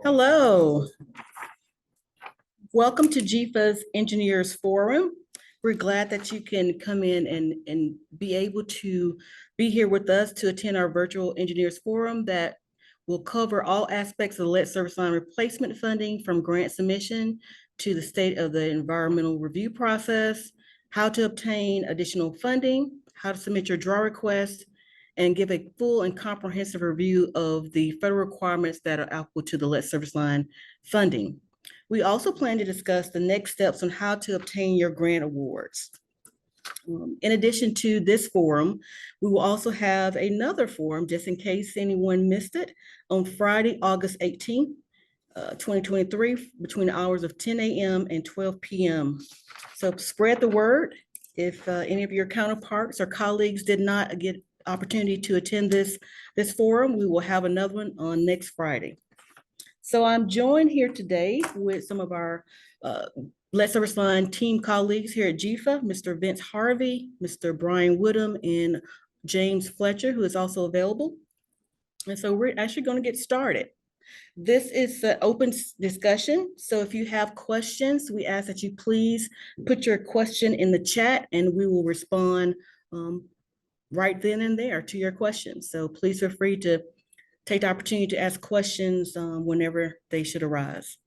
Hello. Welcome to GFA's Engineers Forum. We're glad that you can come in and be able to be here with us to attend our virtual Engineers Forum that will cover all aspects of lead service line replacement funding, from grant submission to the state of the environmental review process, how to obtain additional funding, how to submit your draw request, and give a full and comprehensive review of the federal requirements that are applicable to the lead service line funding. We also plan to discuss the next steps on how to obtain your grant awards. In addition to this forum, we will also have another forum, just in case anyone missed it, on Friday, August 18th, 2023, between the hours of 10 a.m. and 12 p.m. So spread the word. If any of your counterparts or colleagues did not get opportunity to attend this forum, we will have another one on next Friday. So I'm joined here today with some of our Lead Service Line team colleagues here at GFA, Mr. Vince Harvey, Mr. Brian Woodham, and James Fletcher, who is also available. And so we're actually going to get started. This is an open discussion. So if you have questions, we ask that you please put your question in the chat and we will respond right then and there to your questions. So please feel free to take the opportunity to ask questions whenever they should arise.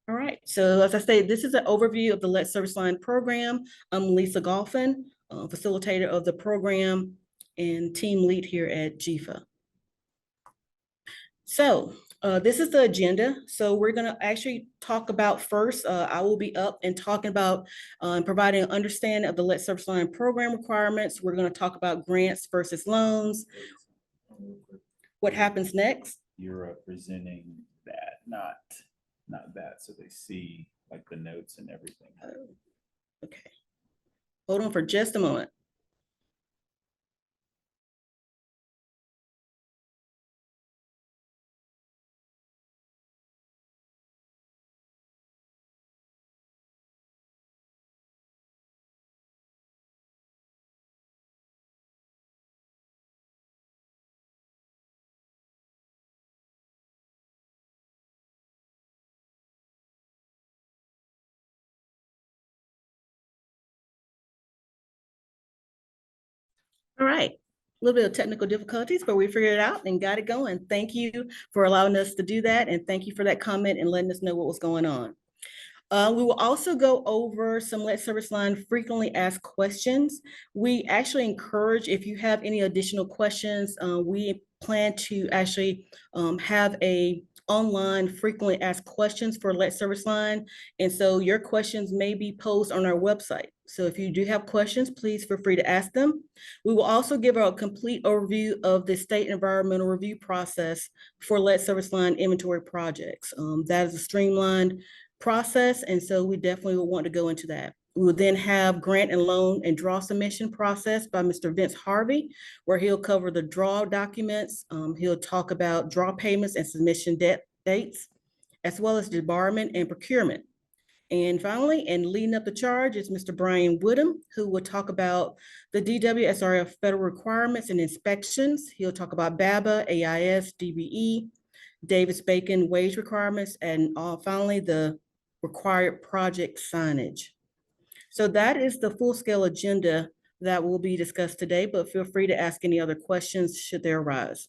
All right, so as I say, this is an overview of the Lead Service Line program. I'm Lisa Golphin, facilitator of the program and team lead here at GFA. So this is the agenda. So we're gonna actually talk about first, I will be up and talking about providing an understanding of the Lead Service Line program requirements. We're gonna talk about grants versus loans. What happens next? You're presenting that, not that, so they see like the notes and everything. Oh, okay. Hold on for just a moment. All right, a little bit of technical difficulties, but we figured it out and got it going. Thank you for allowing us to do that. And thank you for that comment and letting us know what was going on. We will also go over some Lead Service Line frequently asked questions. We actually encourage, if you have any additional questions, we plan to actually have a online frequently asked questions for Lead Service Line. And so your questions may be posed on our website. So if you do have questions, please feel free to ask them. We will also give a complete overview of the state environmental review process for Lead Service Line inventory projects. That is a streamlined process, and so we definitely will want to go into that. We will then have grant and loan and draw submission process by Mr. Vince Harvey, where he'll cover the draw documents. He'll talk about draw payments and submission dates, as well as debarment and procurement. And finally, and leading up the charge is Mr. Brian Woodham, who will talk about the DWSRF federal requirements and inspections. He'll talk about BABA, AIS, DBE, Davis-Bacon wage requirements, and finally, the required project signage. So that is the full-scale agenda that will be discussed today, but feel free to ask any other questions should they arise.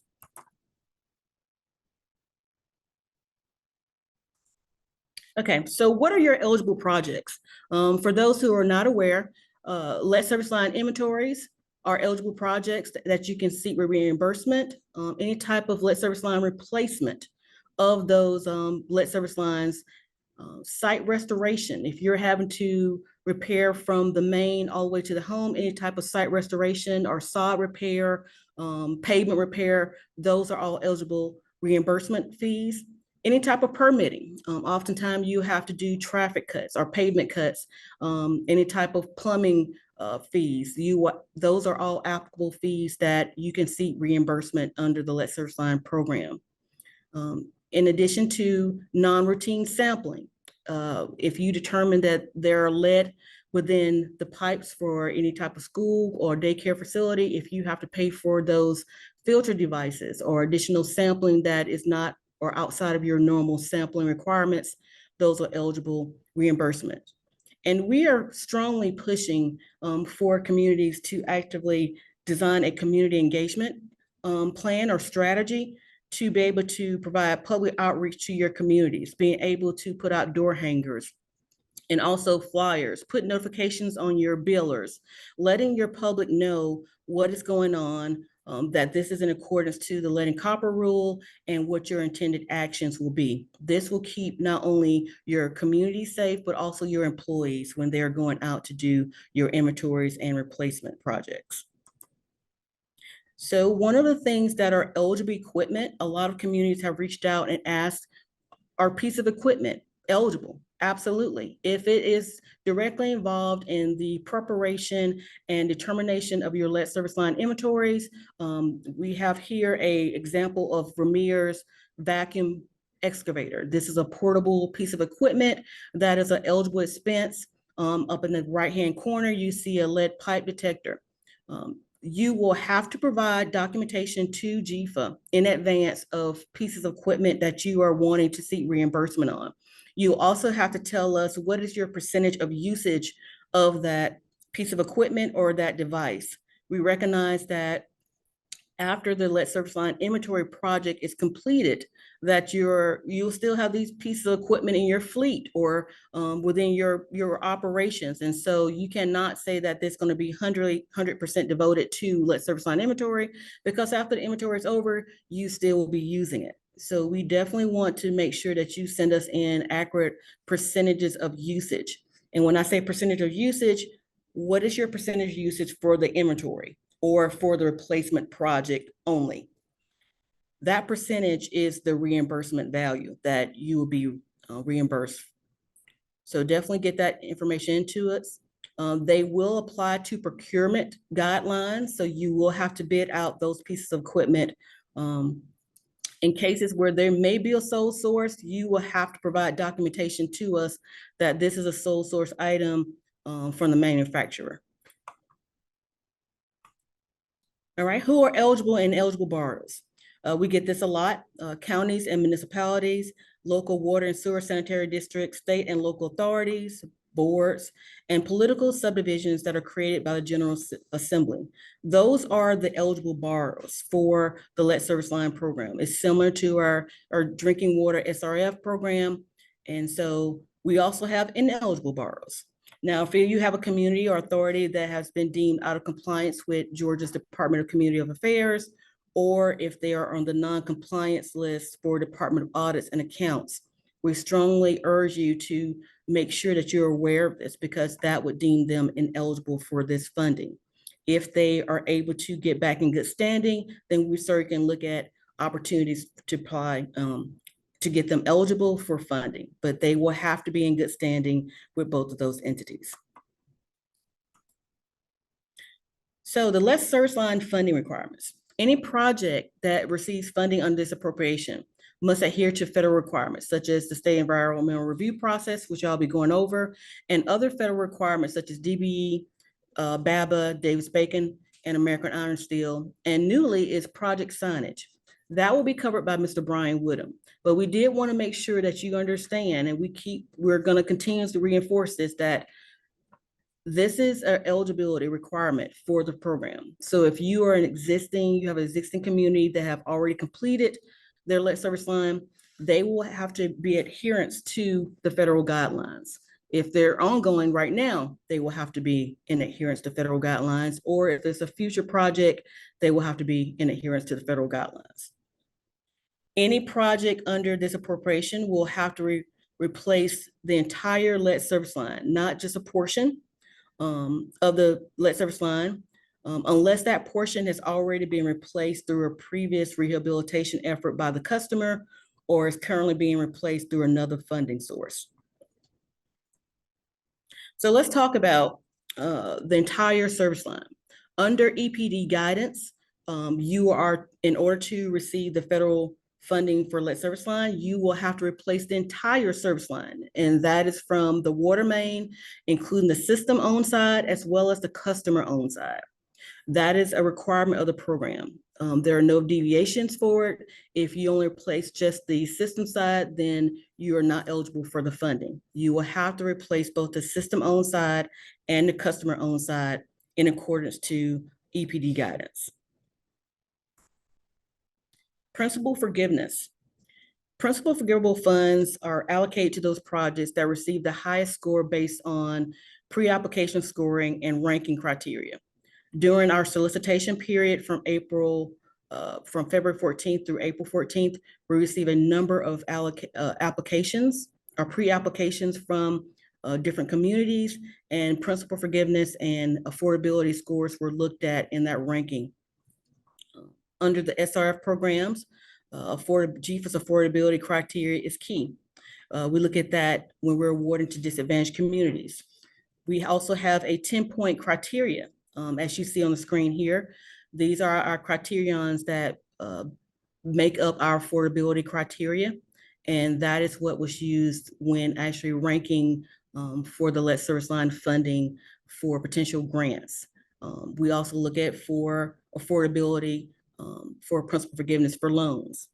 Okay, so what are your eligible projects? For those who are not aware, Lead Service Line inventories are eligible projects that you can seek reimbursement. Any type of lead service line replacement of those lead service lines, site restoration, if you're having to repair from the main all the way to the home, any type of site restoration or sod repair, pavement repair, those are all eligible reimbursement fees. Any type of permitting, oftentimes you have to do traffic cuts or pavement cuts, any type of plumbing fees, those are all applicable fees that you can seek reimbursement under the Lead Service Line program. In addition to non-routine sampling, if you determine that there are lead within the pipes for any type of school or daycare facility, if you have to pay for those filter devices or additional sampling that is not or outside of your normal sampling requirements, those are eligible reimbursement. And we are strongly pushing for communities to actively design a community engagement plan or strategy to be able to provide public outreach to your communities, being able to put out door hangers and also flyers, put notifications on your billers, letting your public know what is going on, that this is in accordance to the lead and copper rule and what your intended actions will be. This will keep not only your community safe, but also your employees when they're going out to do your inventories and replacement projects. So one of the things that are eligible equipment, a lot of communities have reached out and asked, are piece of equipment eligible? Absolutely. If it is directly involved in the preparation and determination of your lead service line inventories, we have here a example of Vermeer's vacuum excavator. This is a portable piece of equipment that is an eligible expense. Up in the right-hand corner, you see a lead pipe detector. You will have to provide documentation to GFA in advance of pieces of equipment that you are wanting to seek reimbursement on. You also have to tell us what is your percentage of usage of that piece of equipment or that device. We recognize that after the lead service line inventory project is completed, that you'll still have these pieces of equipment in your fleet or within your operations. And so you cannot say that there's going to be 100% devoted to lead service line inventory, because after the inventory is over, you still will be using it. So we definitely want to make sure that you send us in accurate percentages of usage. And when I say percentage of usage, what is your percentage usage for the inventory or for the replacement project only? That percentage is the reimbursement value that you will be reimbursed. So definitely get that information into us. They will apply to procurement guidelines. So you will have to bid out those pieces of equipment. In cases where there may be a sole source, you will have to provide documentation to us that this is a sole source item from the manufacturer. All right, who are eligible and ineligible borrowers? We get this a lot. Counties and municipalities, local water and sewer sanitary districts, state and local authorities, boards, and political subdivisions that are created by the General Assembly. Those are the eligible borrowers for the lead service line program. It's similar to our drinking water SRF program. And so we also have ineligible borrowers. Now, if you have a community or authority that has been deemed out of compliance with Georgia's Department of Community Affairs, or if they are on the non-compliance list for Department of Audits and Accounts, we strongly urge you to make sure that you're aware of this, because that would deem them ineligible for this funding. If they are able to get back in good standing, then we certainly can look at opportunities to apply to get them eligible for funding, but they will have to be in good standing with both of those entities. So the lead service line funding requirements. Any project that receives funding under this appropriation must adhere to federal requirements, such as the state environmental review process, which I'll be going over, and other federal requirements such as DBE, BABA, Davis-Bacon, and American Iron Steel. And newly is project signage. That will be covered by Mr. Brian Woodham. But we did want to make sure that you understand, and we're going to continue to reinforce this, that this is an eligibility requirement for the program. So if you have an existing community that have already completed their lead service line, they will have to be adherents to the federal guidelines. If they're ongoing right now, they will have to be in adherence to federal guidelines, or if there's a future project, they will have to be in adherence to the federal guidelines. Any project under this appropriation will have to replace the entire lead service line, not just a portion of the lead service line, unless that portion has already been replaced through a previous rehabilitation effort by the customer or is currently being replaced through another funding source. So let's talk about the entire service line. Under EPD guidance, in order to receive the federal funding for lead service line, you will have to replace the entire service line. And that is from the water main, including the system owned side, as well as the customer owned side. That is a requirement of the program. There are no deviations for it. If you only replace just the system side, then you are not eligible for the funding. You will have to replace both the system-owned side and the customer-owned side in accordance to EPD guidance. Principal forgiveness. Principal forgivable funds are allocated to those projects that receive the highest score based on pre-application scoring and ranking criteria. During our solicitation period from February 14th through April 14th, we receive a number of applications or pre-applications from different communities, and principal forgiveness and affordability scores were looked at in that ranking. Under the SRF programs, GFA's affordability criteria is key. We look at that when we're awarding to disadvantaged communities. We also have a 10-point criteria. As you see on the screen here, these are our criterions that make up our affordability criteria. And that is what was used when actually ranking for the lead service line funding for potential grants. We also look at for affordability for principal forgiveness for loans.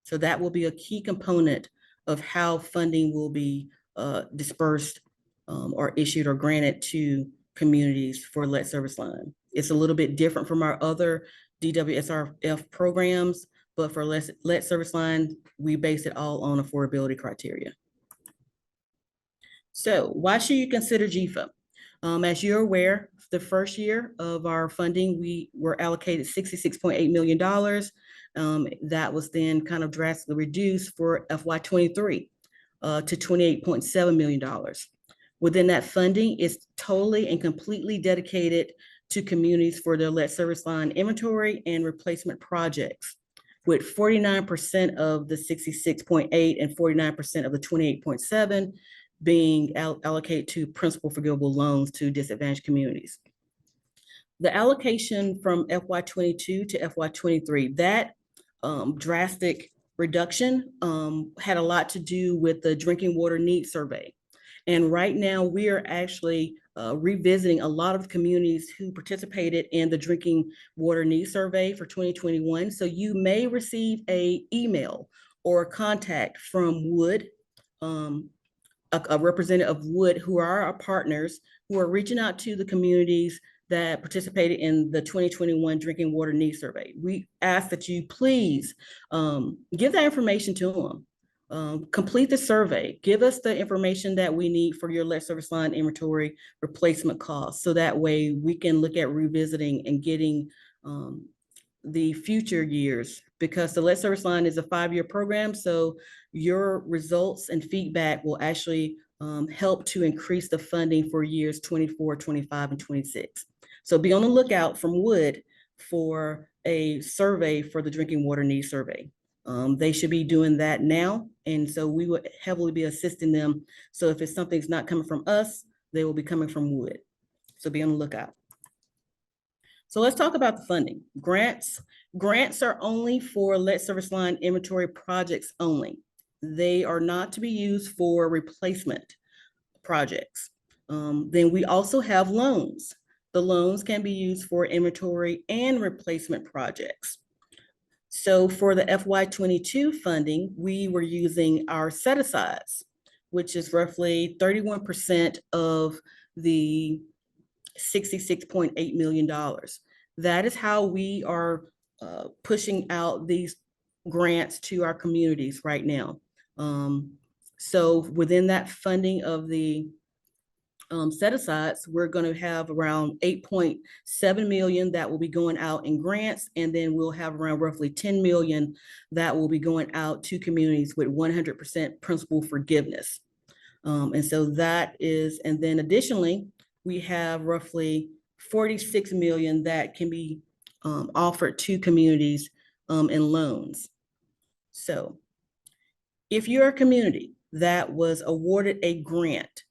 So that will be a key component of how funding will be dispersed or issued or granted to communities for lead service line. It's a little bit different from our other DWSRF programs, but for lead service line, we base it all on affordability criteria. So why should you consider GFA? As you're aware, the first year of our funding, we were allocated $66.8 million. That was then kind of drastically reduced for FY23 to $28.7 million. Within that funding is totally and completely dedicated to communities for their lead service line inventory and replacement projects, with 49% of the 66.8 and 49% of the 28.7 being allocated to principal forgivable loans to disadvantaged communities. The allocation from FY22 to FY23, that drastic reduction had a lot to do with the drinking water needs survey. And right now we are actually revisiting a lot of communities who participated in the drinking water needs survey for 2021. So you may receive an email or a contact from Wood, a representative of Wood, who are our partners, who are reaching out to the communities that participated in the 2021 drinking water needs survey. We ask that you please give that information to them. Complete the survey. Give us the information that we need for your lead service line inventory replacement costs. So that way we can look at revisiting and getting the future years, because the lead service line is a 5-year program. So your results and feedback will actually help to increase the funding for years 24, 25, and 26. So be on the lookout from Wood for a survey for the drinking water needs survey. They should be doing that now. And so we would heavily be assisting them. So if it's something's not coming from us, they will be coming from Wood. So be on the lookout. So let's talk about the funding. Grants. Grants are only for lead service line inventory projects only. They are not to be used for replacement projects. Then we also have loans. The loans can be used for inventory and replacement projects. So for the FY22 funding, we were using our set-asides, which is roughly 31% of the $66.8 million. That is how we are pushing out these grants to our communities right now. So within that funding of the set-asides, we're going to have around 8.7 million that will be going out in grants, and then we'll have around roughly 10 million that will be going out to communities with 100% principal forgiveness. And so that is, and then additionally, we have roughly 46 million that can be offered to communities in loans. So if you're a community that was awarded a grant,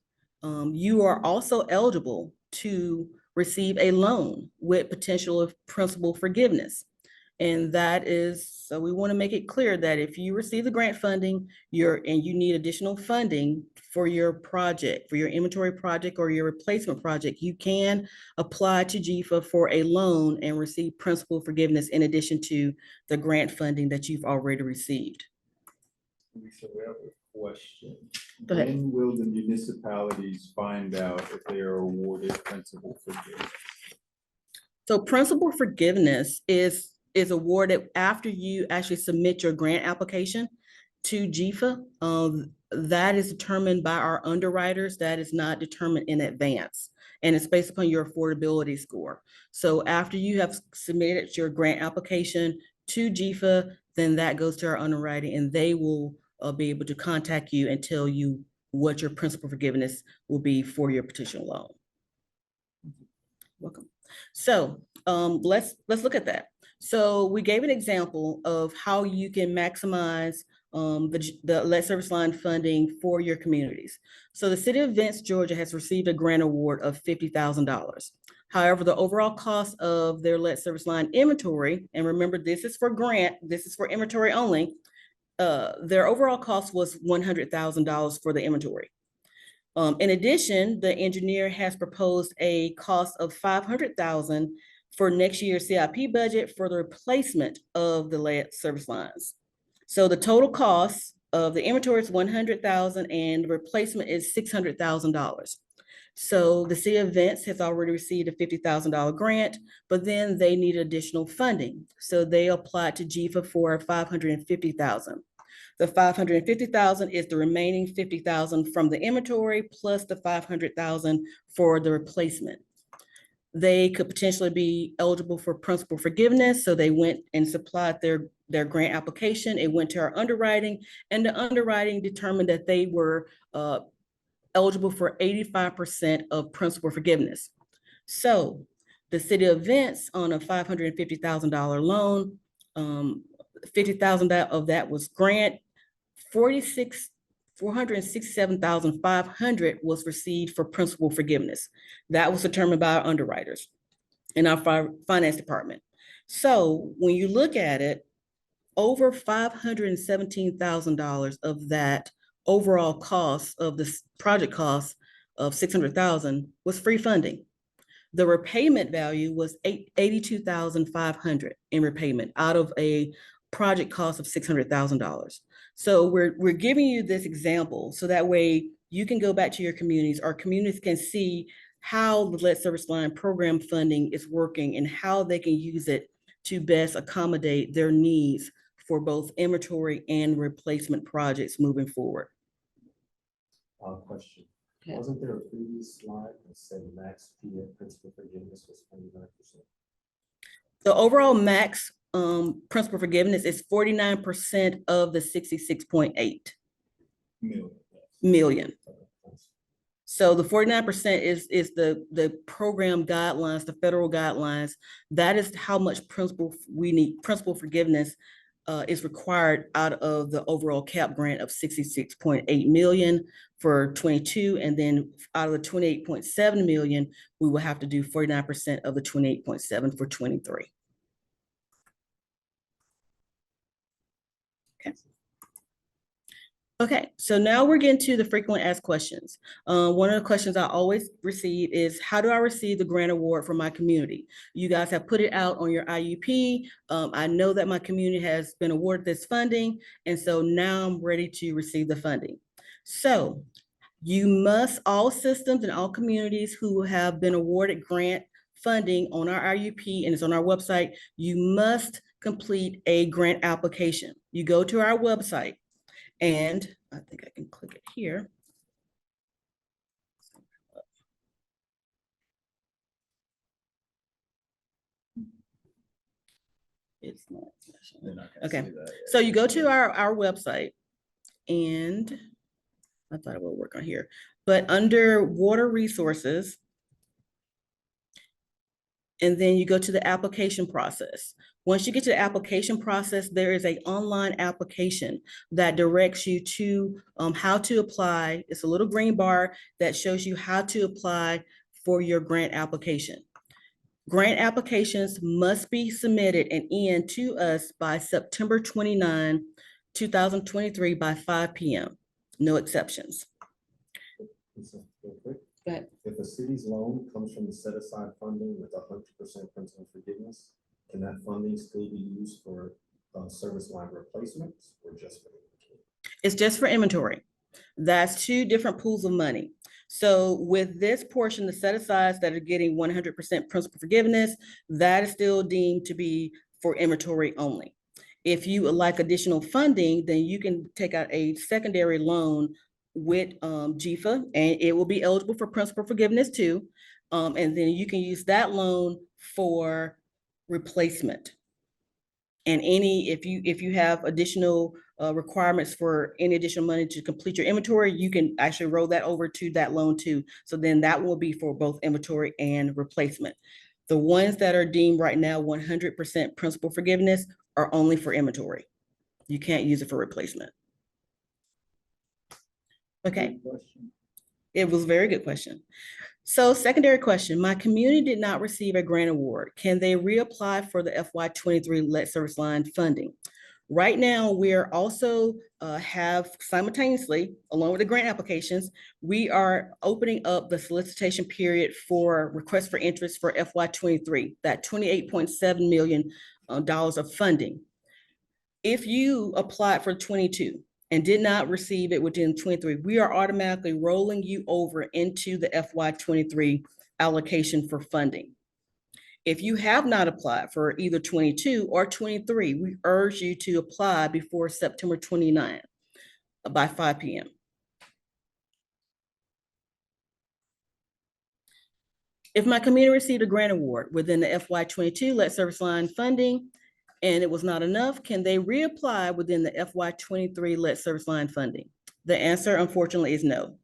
you are also eligible to receive a loan with potential of principal forgiveness. And that is, so we want to make it clear that if you receive the grant funding, and you need additional funding for your project, for your inventory project or your replacement project, you can apply to GFA for a loan and receive principal forgiveness in addition to the grant funding that you've already received. So we have a question. Go ahead. When will the municipalities find out if they are awarded principal forgiveness? So principal forgiveness is awarded after you actually submit your grant application to GFA. That is determined by our underwriters. That is not determined in advance. And it's based upon your affordability score. So after you have submitted your grant application to GFA, then that goes to our underwriting and they will be able to contact you and tell you what your principal forgiveness will be for your petition loan. Welcome. So let's look at that. So we gave an example of how you can maximize the lead service line funding for your communities. So the city of Vance, Georgia has received a grant award of $50,000. However, the overall cost of their lead service line inventory, and remember, this is for grant, this is for inventory only, their overall cost was $100,000 for the inventory. In addition, the engineer has proposed a cost of $500,000 for next year's CIP budget for the replacement of the lead service lines. So the total cost of the inventory is $100,000 and the replacement is $600,000. So the city of Vance has already received a $50,000 grant, but then they need additional funding. So they applied to GFA for $550,000. The $550,000 is the remaining $50,000 from the inventory plus the $500,000 for the replacement. They could potentially be eligible for principal forgiveness. So they went and supplied their grant application. It went to our underwriting and the underwriting determined that they were eligible for 85% of principal forgiveness. So the city of Vance on a $550,000 loan, $50,000 of that was grant, $467,500 was received for principal forgiveness. That was determined by our underwriters in our finance department. So when you look at it, over $517,000 of that overall cost of this project cost of $600,000 was free funding. The repayment value was $82,500 in repayment out of a project cost of $600,000. So we're giving you this example so that way you can go back to your communities. Our communities can see how the lead service line program funding is working and how they can use it to best accommodate their needs for both inventory and replacement projects moving forward. Question. Okay. Wasn't there a previous slide that said max PF principal forgiveness was 29%? The overall max principal forgiveness is 49% of the 66.8 million. So the 49% is the program guidelines, the federal guidelines. That is how much principal forgiveness is required out of the overall CAP grant of 66.8 million for 22, and then out of the 28.7 million, we will have to do 49% of the 28.7 for 23. Okay, so now we're getting to the frequently asked questions. One of the questions I always receive is, how do I receive the grant award from my community? You guys have put it out on your IUP. I know that my community has been awarded this funding, and so now I'm ready to receive the funding. So you must, all systems and all communities who have been awarded grant funding on our IUP, and it's on our website, you must complete a grant application. You go to our website, and I think I can click it here. It's not. Okay, so you go to our website, and I thought it would work on here, but under water resources, and then you go to the application process. Once you get to the application process, there is an online application that directs you to how to apply. It's a little green bar that shows you how to apply for your grant application. Grant applications must be submitted and in to us by September 29, 2023 by 5 p.m. No exceptions. Lisa, real quick. Go ahead. If a city's loan comes from the set aside funding with 100% principal forgiveness, can that funding still be used for service line replacements or just for inventory? It's just for inventory. That's two different pools of money. So with this portion, the set asides that are getting 100% principal forgiveness, that is still deemed to be for inventory only. If you would like additional funding, then you can take out a secondary loan with GFA, and it will be eligible for principal forgiveness too. And then you can use that loan for replacement. And if you have additional requirements for any additional money to complete your inventory, you can actually roll that over to that loan too. So then that will be for both inventory and replacement. The ones that are deemed right now 100% principal forgiveness are only for inventory. You can't use it for replacement. Okay, Good question. it was a very good question. So secondary question, my community did not receive a grant award. Can they reapply for the FY23 lead service line funding? Right now, we are also have simultaneously, along with the grant applications, we are opening up the solicitation period for request for interest for FY23, that $28.7 million of funding. If you applied for 22 and did not receive it within 23, we are automatically rolling you over into the FY23 allocation for funding. If you have not applied for either 22 or 23, we urge you to apply before September 29 by 5 p.m. If my community received a grant award within the FY22 lead service line funding and it was not enough, can they reapply within the FY23 lead service line funding? The answer, unfortunately, is no.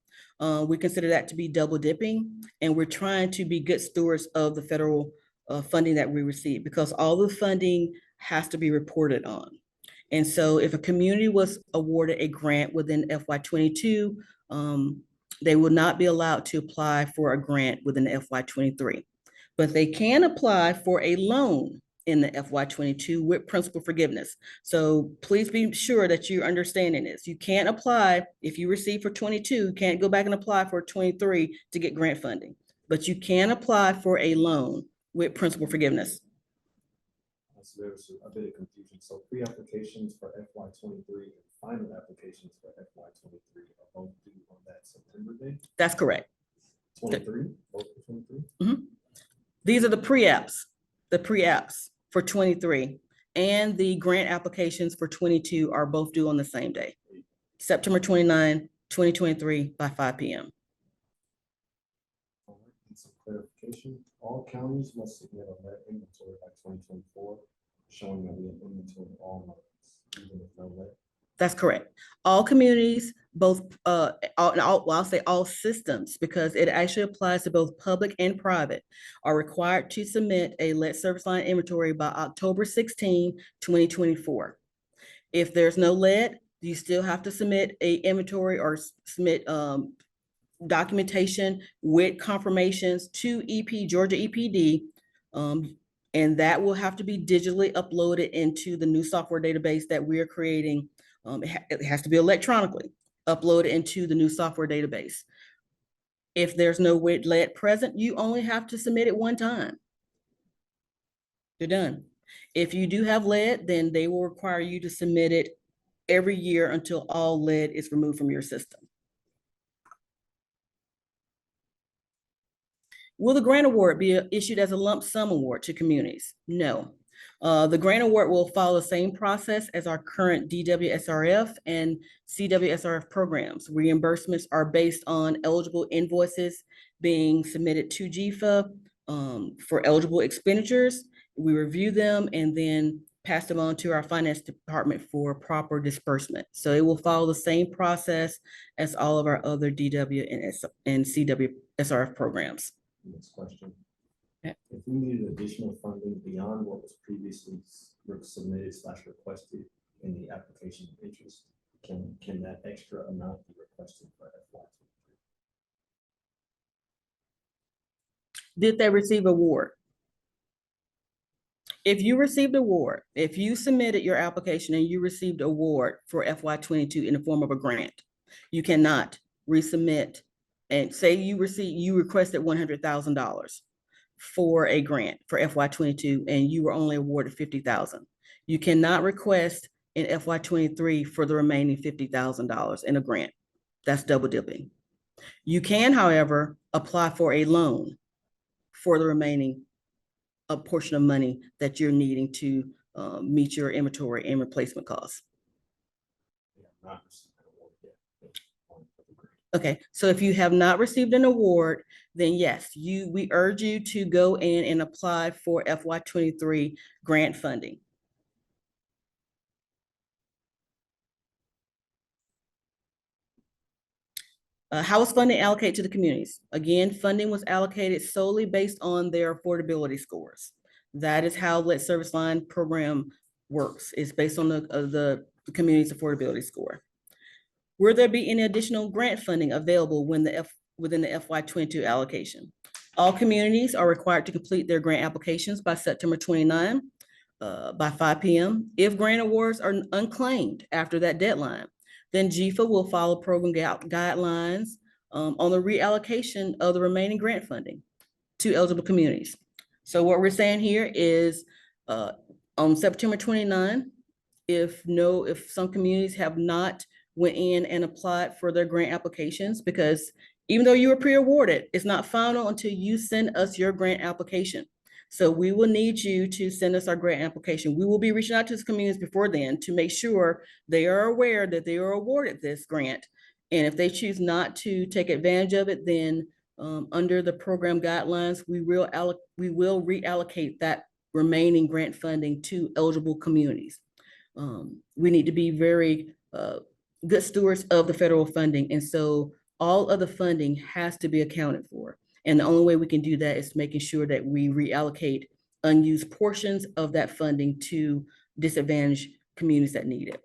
We consider that to be double dipping, and we're trying to be good stewards of the federal funding that we receive, because all the funding has to be reported on. And so if a community was awarded a grant within FY22, they will not be allowed to apply for a grant within the FY23, but they can apply for a loan in the FY22 with principal forgiveness. So please be sure that you're understanding this. You can't apply, if you receive for 22, you can't go back and apply for 23 to get grant funding, but you can apply for a loan with principal forgiveness. So there was a bit of confusion. So pre-applications for FY23 and final applications for FY23 are both due on that September date? That's correct. 23, both for 23? These are the pre-apps for 23, and the grant applications for 22 are both due on the same day, September 29, 2023 by 5 p.m. All right, and some clarification. All counties must submit a lead inventory by 2024, showing that we have inventory all loans, even if no lead. That's correct. All communities, I'll say all systems, because it actually applies to both public and private, are required to submit a lead service line inventory by October 16, 2024. If there's no lead, you still have to submit a inventory or submit documentation with confirmations to Georgia EPD, and that will have to be digitally uploaded into the new software database that we are creating. It has to be electronically uploaded into the new software database. If there's no lead present, you only have to submit it one time. You're done. If you do have lead, then they will require you to submit it every year until all lead is removed from your system. Will the grant award be issued as a lump sum award to communities? No. The grant award will follow the same process as our current DWSRF and CWSRF programs. Reimbursements are based on eligible invoices being submitted to GFA for eligible expenditures. We review them and then pass them on to our finance department for proper disbursement. So it will follow the same process as all of our other DW and CWSRF programs. Next question. Yeah. If we needed additional funding beyond what was previously submitted / requested in the application of interest, can that extra amount be requested for FY23? Did they receive award? If you received award, if you submitted your application and you received award for FY 22 in the form of a grant, you cannot resubmit and say you requested $100,000 for a grant for FY 22 and you were only awarded 50,000. You cannot request in FY 23 for the remaining $50,000 in a grant. That's double dipping. You can, however, apply for a loan for the remaining a portion of money that you're needing to meet your inventory and replacement costs. We have not received an award yet. Okay, so if you have not received an award, then yes, we urge you to go in and apply for FY 23 grant funding. How was funding allocated to the communities? Again, funding was allocated solely based on their affordability scores. That is how Lead Service Line program works. It's based on the community's affordability score. Will there be any additional grant funding available within the FY 22 allocation? All communities are required to complete their grant applications by September 29 by 5 p.m. If grant awards are unclaimed after that deadline, then GFA will follow program guidelines on the reallocation of the remaining grant funding to eligible communities. So what we're saying here is on September 29, if some communities have not went in and applied for their grant applications, because even though you were pre-awarded, it's not final until you send us your grant application. So we will need you to send us our grant application. We will be reaching out to the communities before then to make sure they are aware that they are awarded this grant. And if they choose not to take advantage of it, then under the program guidelines, we will reallocate that remaining grant funding to eligible communities. We need to be very good stewards of the federal funding. And so all of the funding has to be accounted for. And the only way we can do that is making sure that we reallocate unused portions of that funding to disadvantaged communities that need it.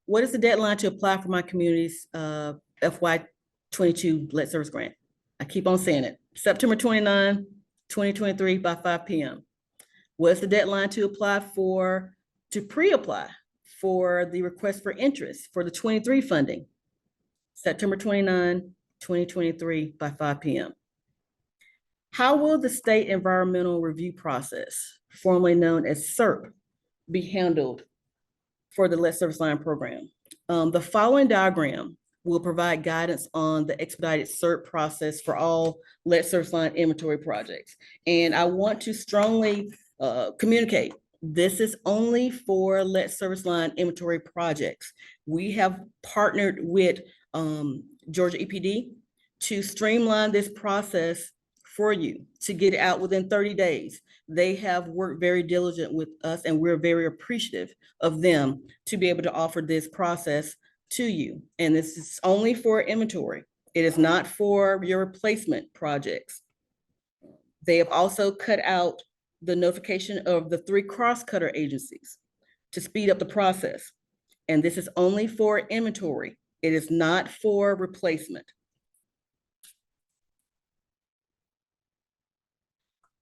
What is the deadline to apply for my community's FY 22 Lead Service Grant? I keep on saying it, September 29, 2023 by 5 p.m. What's the deadline to pre-apply for the request for interest for the 23 funding? September 29, 2023 by 5 p.m. How will the State Environmental Review Process, formerly known as SERP, be handled for the Lead Service Line program? The following diagram will provide guidance on the expedited SERP process for all Lead Service Line inventory projects. And I want to strongly communicate, this is only for Lead Service Line inventory projects. We have partnered with Georgia EPD to streamline this process for you to get it out within 30 days. They have worked very diligent with us and we're very appreciative of them to be able to offer this process to you. And this is only for inventory. It is not for your replacement projects. They have also cut out the notification of the 3 cross-cutter agencies to speed up the process. And this is only for inventory. It is not for replacement.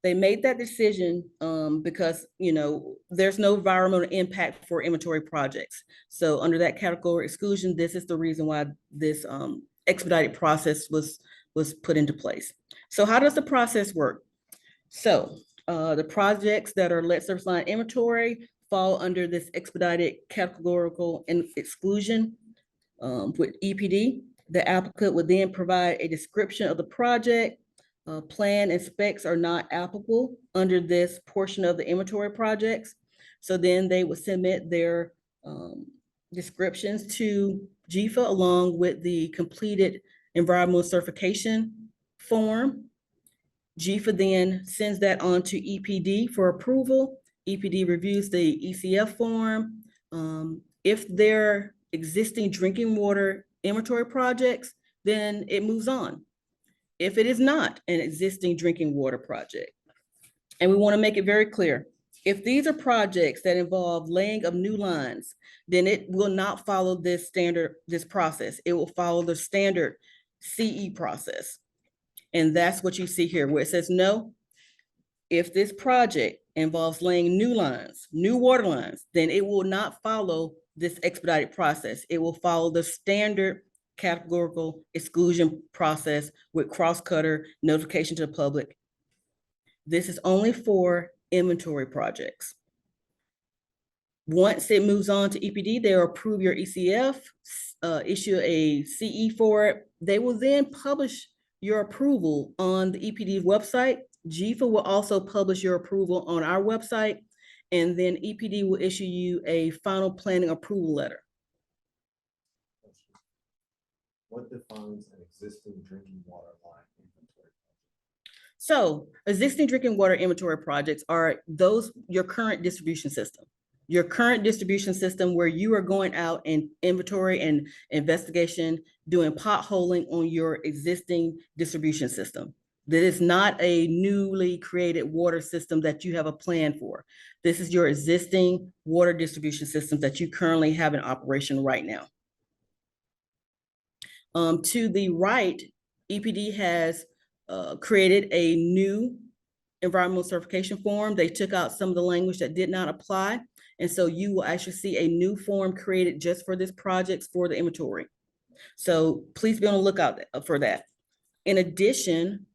They made that decision because, there's no environmental impact for inventory projects. So under that category exclusion, this is the reason why this expedited process was put into place. So how does the process work? So the projects that are Lead Service Line inventory fall under this expedited categorical exclusion with EPD. The applicant would then provide a description of the project. Plan and specs are not applicable under this portion of the inventory projects. So then they would submit their descriptions to GFA along with the completed environmental certification form. GFA then sends that on to EPD for approval. EPD reviews the ECF form. If they're existing drinking water inventory projects, then it moves on. If it is not an existing drinking water project, and we want to make it very clear, if these are projects that involve laying of new lines, then it will not follow this process. It will follow the standard CE process. And that's what you see here where it says no. if this project involves laying new lines, new water lines, then it will not follow this expedited process. It will follow the standard categorical exclusion process with cross-cutter notification to the public. This is only for inventory projects. Once it moves on to EPD, they'll approve your ECF, issue a CE for it. They will then publish your approval on the EPD website. GFA will also publish your approval on our website, and then EPD will issue you a final planning approval letter. What defines an existing drinking water line inventory? So existing drinking water inventory projects are those, your current distribution system. Your current distribution system where you are going out and inventory and investigation, doing potholing on your existing distribution system. That is not a newly created water system that you have a plan for. This is your existing water distribution system that you currently have in operation right now. To the right, EPD has created a new environmental certification form. They took out some of the language that did not apply. And so you will actually see a new form created just for this project for the inventory. So please be on the lookout for that. In addition,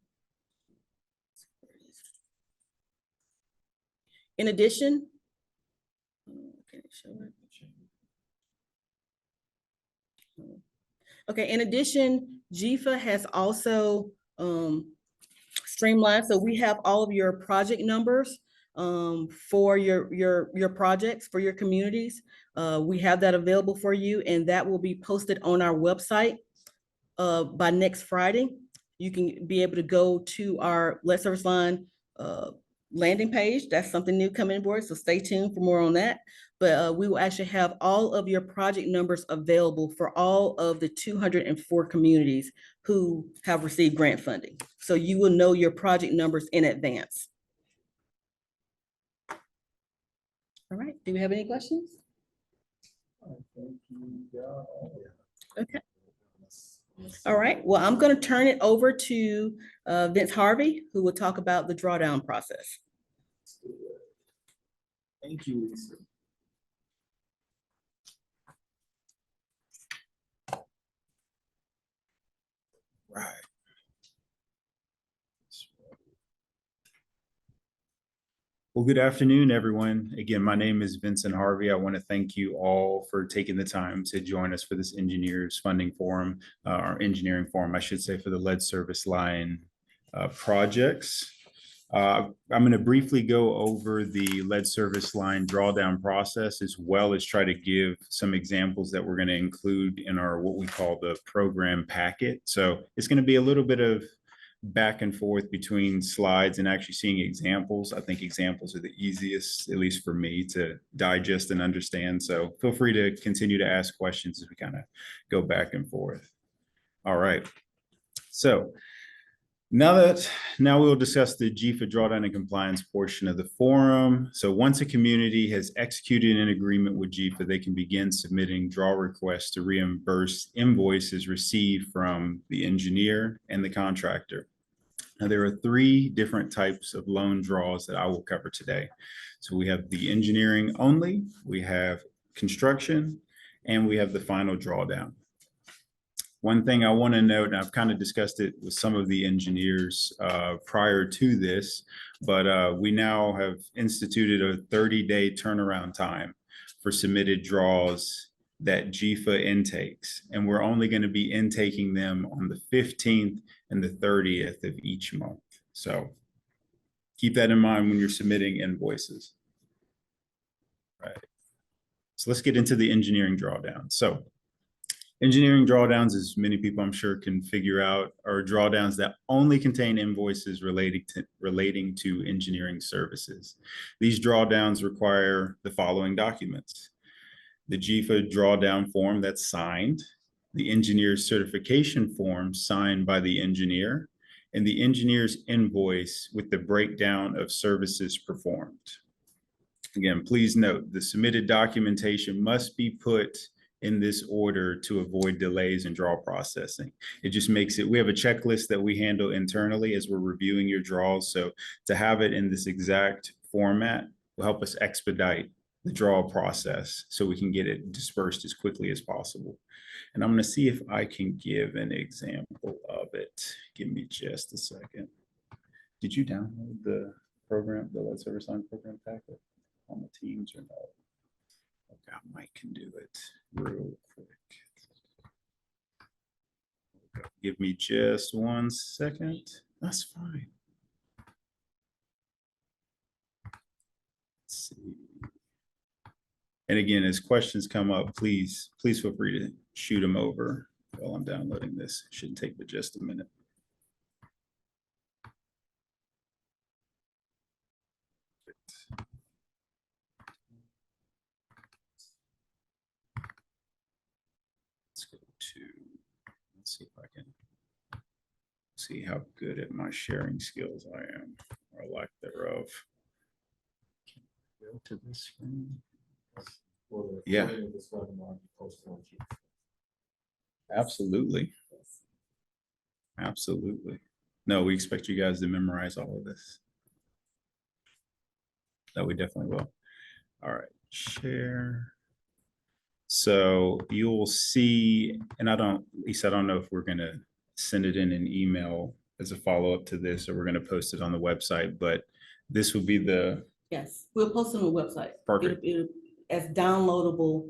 okay, in addition, GFA has also streamlined. So we have all of your project numbers for your projects, for your communities. We have that available for you, and that will be posted on our website by next Friday. You can be able to go to our Lead Service Line landing page. That's something new coming aboard, so stay tuned for more on that. But we will actually have all of your project numbers available for all of the 204 communities who have received grant funding. So you will know your project numbers in advance. All right, do we have any questions? Okay. All right, well, I'm going to turn it over to Vince Harvey, who will talk about the drawdown process. Thank you, Lisa. Right. Well, good afternoon, everyone. Again, my name is Vincent Harvey. I want to thank you all for taking the time to join us for this engineers funding forum, or engineering forum, I should say, for the lead service line projects. I'm going to briefly go over the lead service line drawdown process, as well as try to give some examples that we're going to include in our what we call the program packet. So it's going to be a little bit of back and forth between slides and actually seeing examples. I think examples are the easiest, at least for me, to digest and understand. So feel free to continue to ask questions as we kind of go back and forth. All right. So now we'll discuss the GFA drawdown and compliance portion of the forum. So once a community has executed an agreement with GFA, they can begin submitting draw requests to reimburse invoices received from the engineer and the contractor. Now, there are three different types of loan draws that I will cover today. So we have the engineering only, we have construction, and we have the final drawdown. One thing I want to note, and I've kind of discussed it with some of the engineers prior to this, but we now have instituted a 30-day turnaround time for submitted draws that GFA intakes. And we're only going to be intaking them on the 15th and the 30th of each month. So keep that in mind when you're submitting invoices. Right. So let's get into the engineering drawdown. So engineering drawdowns, as many people I'm sure can figure out, are drawdowns that only contain invoices relating to engineering services. These drawdowns require the following documents: the GFA drawdown form that's signed, the engineer's certification form signed by the engineer, and the engineer's invoice with the breakdown of services performed. Again, please note, the submitted documentation must be put in this order to avoid delays in draw processing. It just makes it, we have a checklist that we handle internally as we're reviewing your draws. So to have it in this exact format will help us expedite the draw process so we can get it dispersed as quickly as possible. And I'm going to see if I can give an example of it. Give me just a second. Did you download the program, the Lead Service Line program packet on the Teams or no? Okay, Mike can do it real quick. Give me just 1 second. That's fine. Let's see. And again, as questions come up, please feel free to shoot them over while I'm downloading this. Shouldn't take but just a minute. Let's go to, let's see if I can see how good at my sharing skills I am, or lack thereof. Can I go to this screen? Will the Yeah. recording of this webinar be posted on Chief? Absolutely. Absolutely. No, we expect you guys to memorize all of this. That we definitely will. All right, share. So you'll see, and Lisa, I don't know if we're gonna send it in an email as a follow-up to this, or we're gonna post it on the website, but this will be the, Yes, we'll post it on the website. Perfect. As downloadable,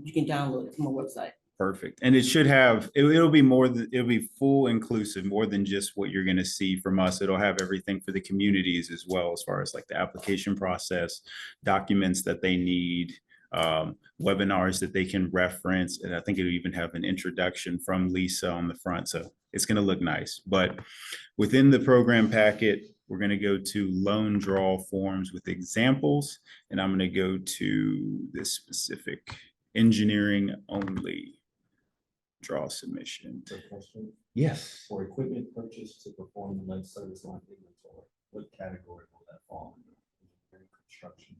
you can download it from our website. perfect. And it should have, it'll be more than, it'll be full inclusive, more than just what you're gonna see from us. It'll have everything for the communities as well, as far as like the application process, documents that they need, webinars that they can reference. And I think it'll even have an introduction from Lisa on the front. So it's gonna look nice. But within the program packet, we're gonna go to loan draw forms with examples. And I'm gonna go to this specific engineering only draw submission. Good question. Yes. For equipment purchased to perform the lead service line inventory, what category will that fall under? Engineering, construction,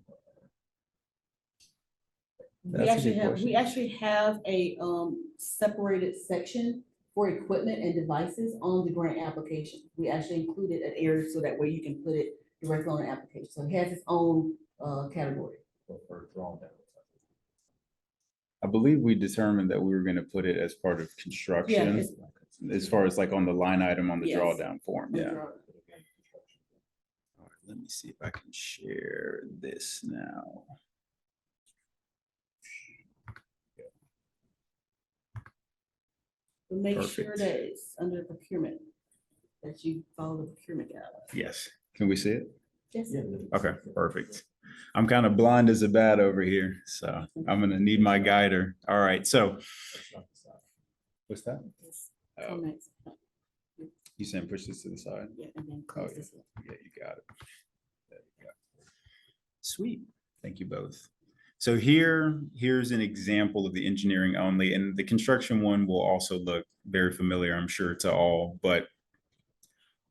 That's a good We actually have a separated section for equipment and devices on the grant application. We actually included an area so that way you can put it directly on the application. So it has its own category. for drawdown? I believe we determined that we were gonna put it as part of Yeah, construction, it's- as far as like on the line item on the Yes. drawdown form, yeah. All right, let me see if I can share this now. But make sure Perfect. that it's under procurement, that you follow the procurement guidelines. Yes, can we see it? Yes. Okay, perfect. I'm kind of blind as a bat over here, so I'm gonna need my guider. All right, so. What's that? Yes. Oh, Comments. you saying push this to the side? Yeah, and then Oh, close yeah. this one. Yeah, you got it. There you go. Sweet. Thank you both. So here's an example of the engineering only, and the construction one will also look very familiar, I'm sure, to all, but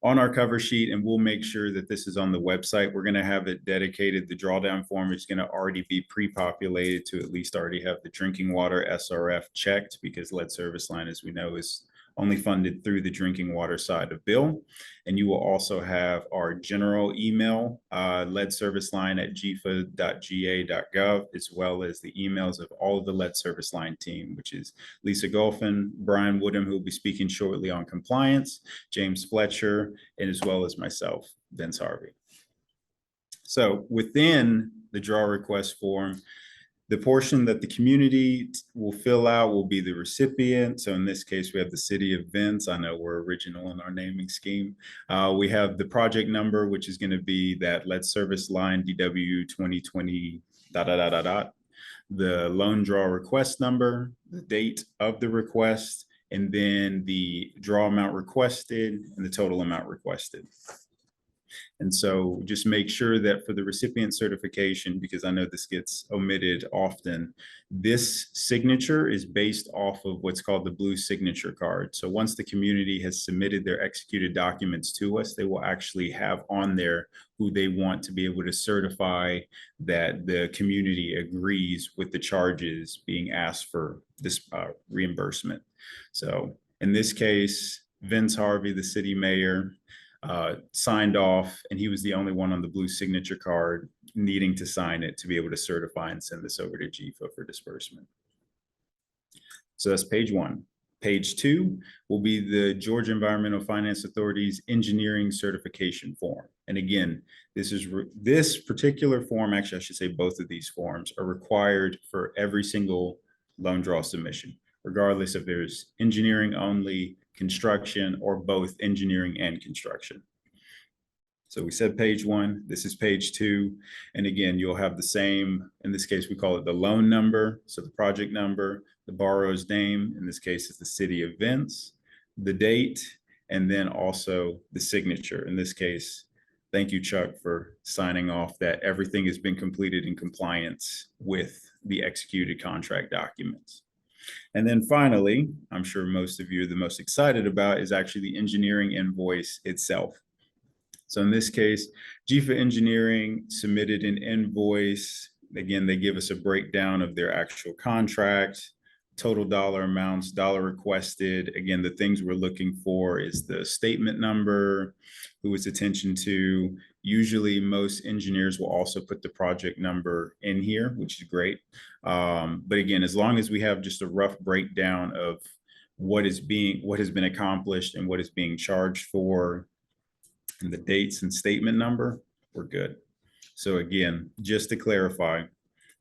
on our cover sheet, and we'll make sure that this is on the website, we're gonna have it dedicated. The drawdown form is gonna already be pre-populated to at least already have the drinking water SRF checked, because Lead Service Line, as we know, is only funded through the drinking water side of bill. And you will also have our general email, leadserviceline@gfa.ga.gov, as well as the emails of all of the Lead Service Line team, which is Lisa Golfin, Brian Woodham, who will be speaking shortly on compliance, James Fletcher, and as well as myself, Vince Harvey. So within the draw request form, the portion that the community will fill out will be the recipient. So in this case, we have the city of Vince. I know we're original in our naming scheme. We have the project number, which is going to be that Lead Service Line DW 2020 ... The loan draw request number, the date of the request, and then the draw amount requested and the total amount requested. And so just make sure that for the recipient certification, because I know this gets omitted often, this signature is based off of what's called the blue signature card. So once the community has submitted their executed documents to us, they will actually have on there who they want to be able to certify that the community agrees with the charges being asked for this reimbursement. So in this case, Vince Harvey, the city mayor, signed off, and he was the only one on the blue signature card needing to sign it to be able to certify and send this over to GFA for disbursement. So that's page 1. Page 2 will be the Georgia Environmental Finance Authority's engineering certification form. And again, this particular form, actually, I should say both of these forms are required for every single loan draw submission, regardless if there's engineering only, construction, or both engineering and construction. So we said page 1, this is page 2. And again, you'll have the same, in this case, we call it the loan number. So the project number, the borrower's name, in this case is the city of Vince, the date, and then also the signature. In this case, thank you, Chuck, for signing off that everything has been completed in compliance with the executed contract documents. And then finally, I'm sure most of you are the most excited about is actually the engineering invoice itself. So in this case, GFA Engineering submitted an invoice. Again, they give us a breakdown of their actual contract, total dollar amounts, dollar requested. Again, the things we're looking for is the statement number, who it's attention to. Usually most engineers will also put the project number in here, which is great. But again, as long as we have just a rough breakdown of what has been accomplished and what is being charged for, and the dates and statement number, we're good. So again, just to clarify,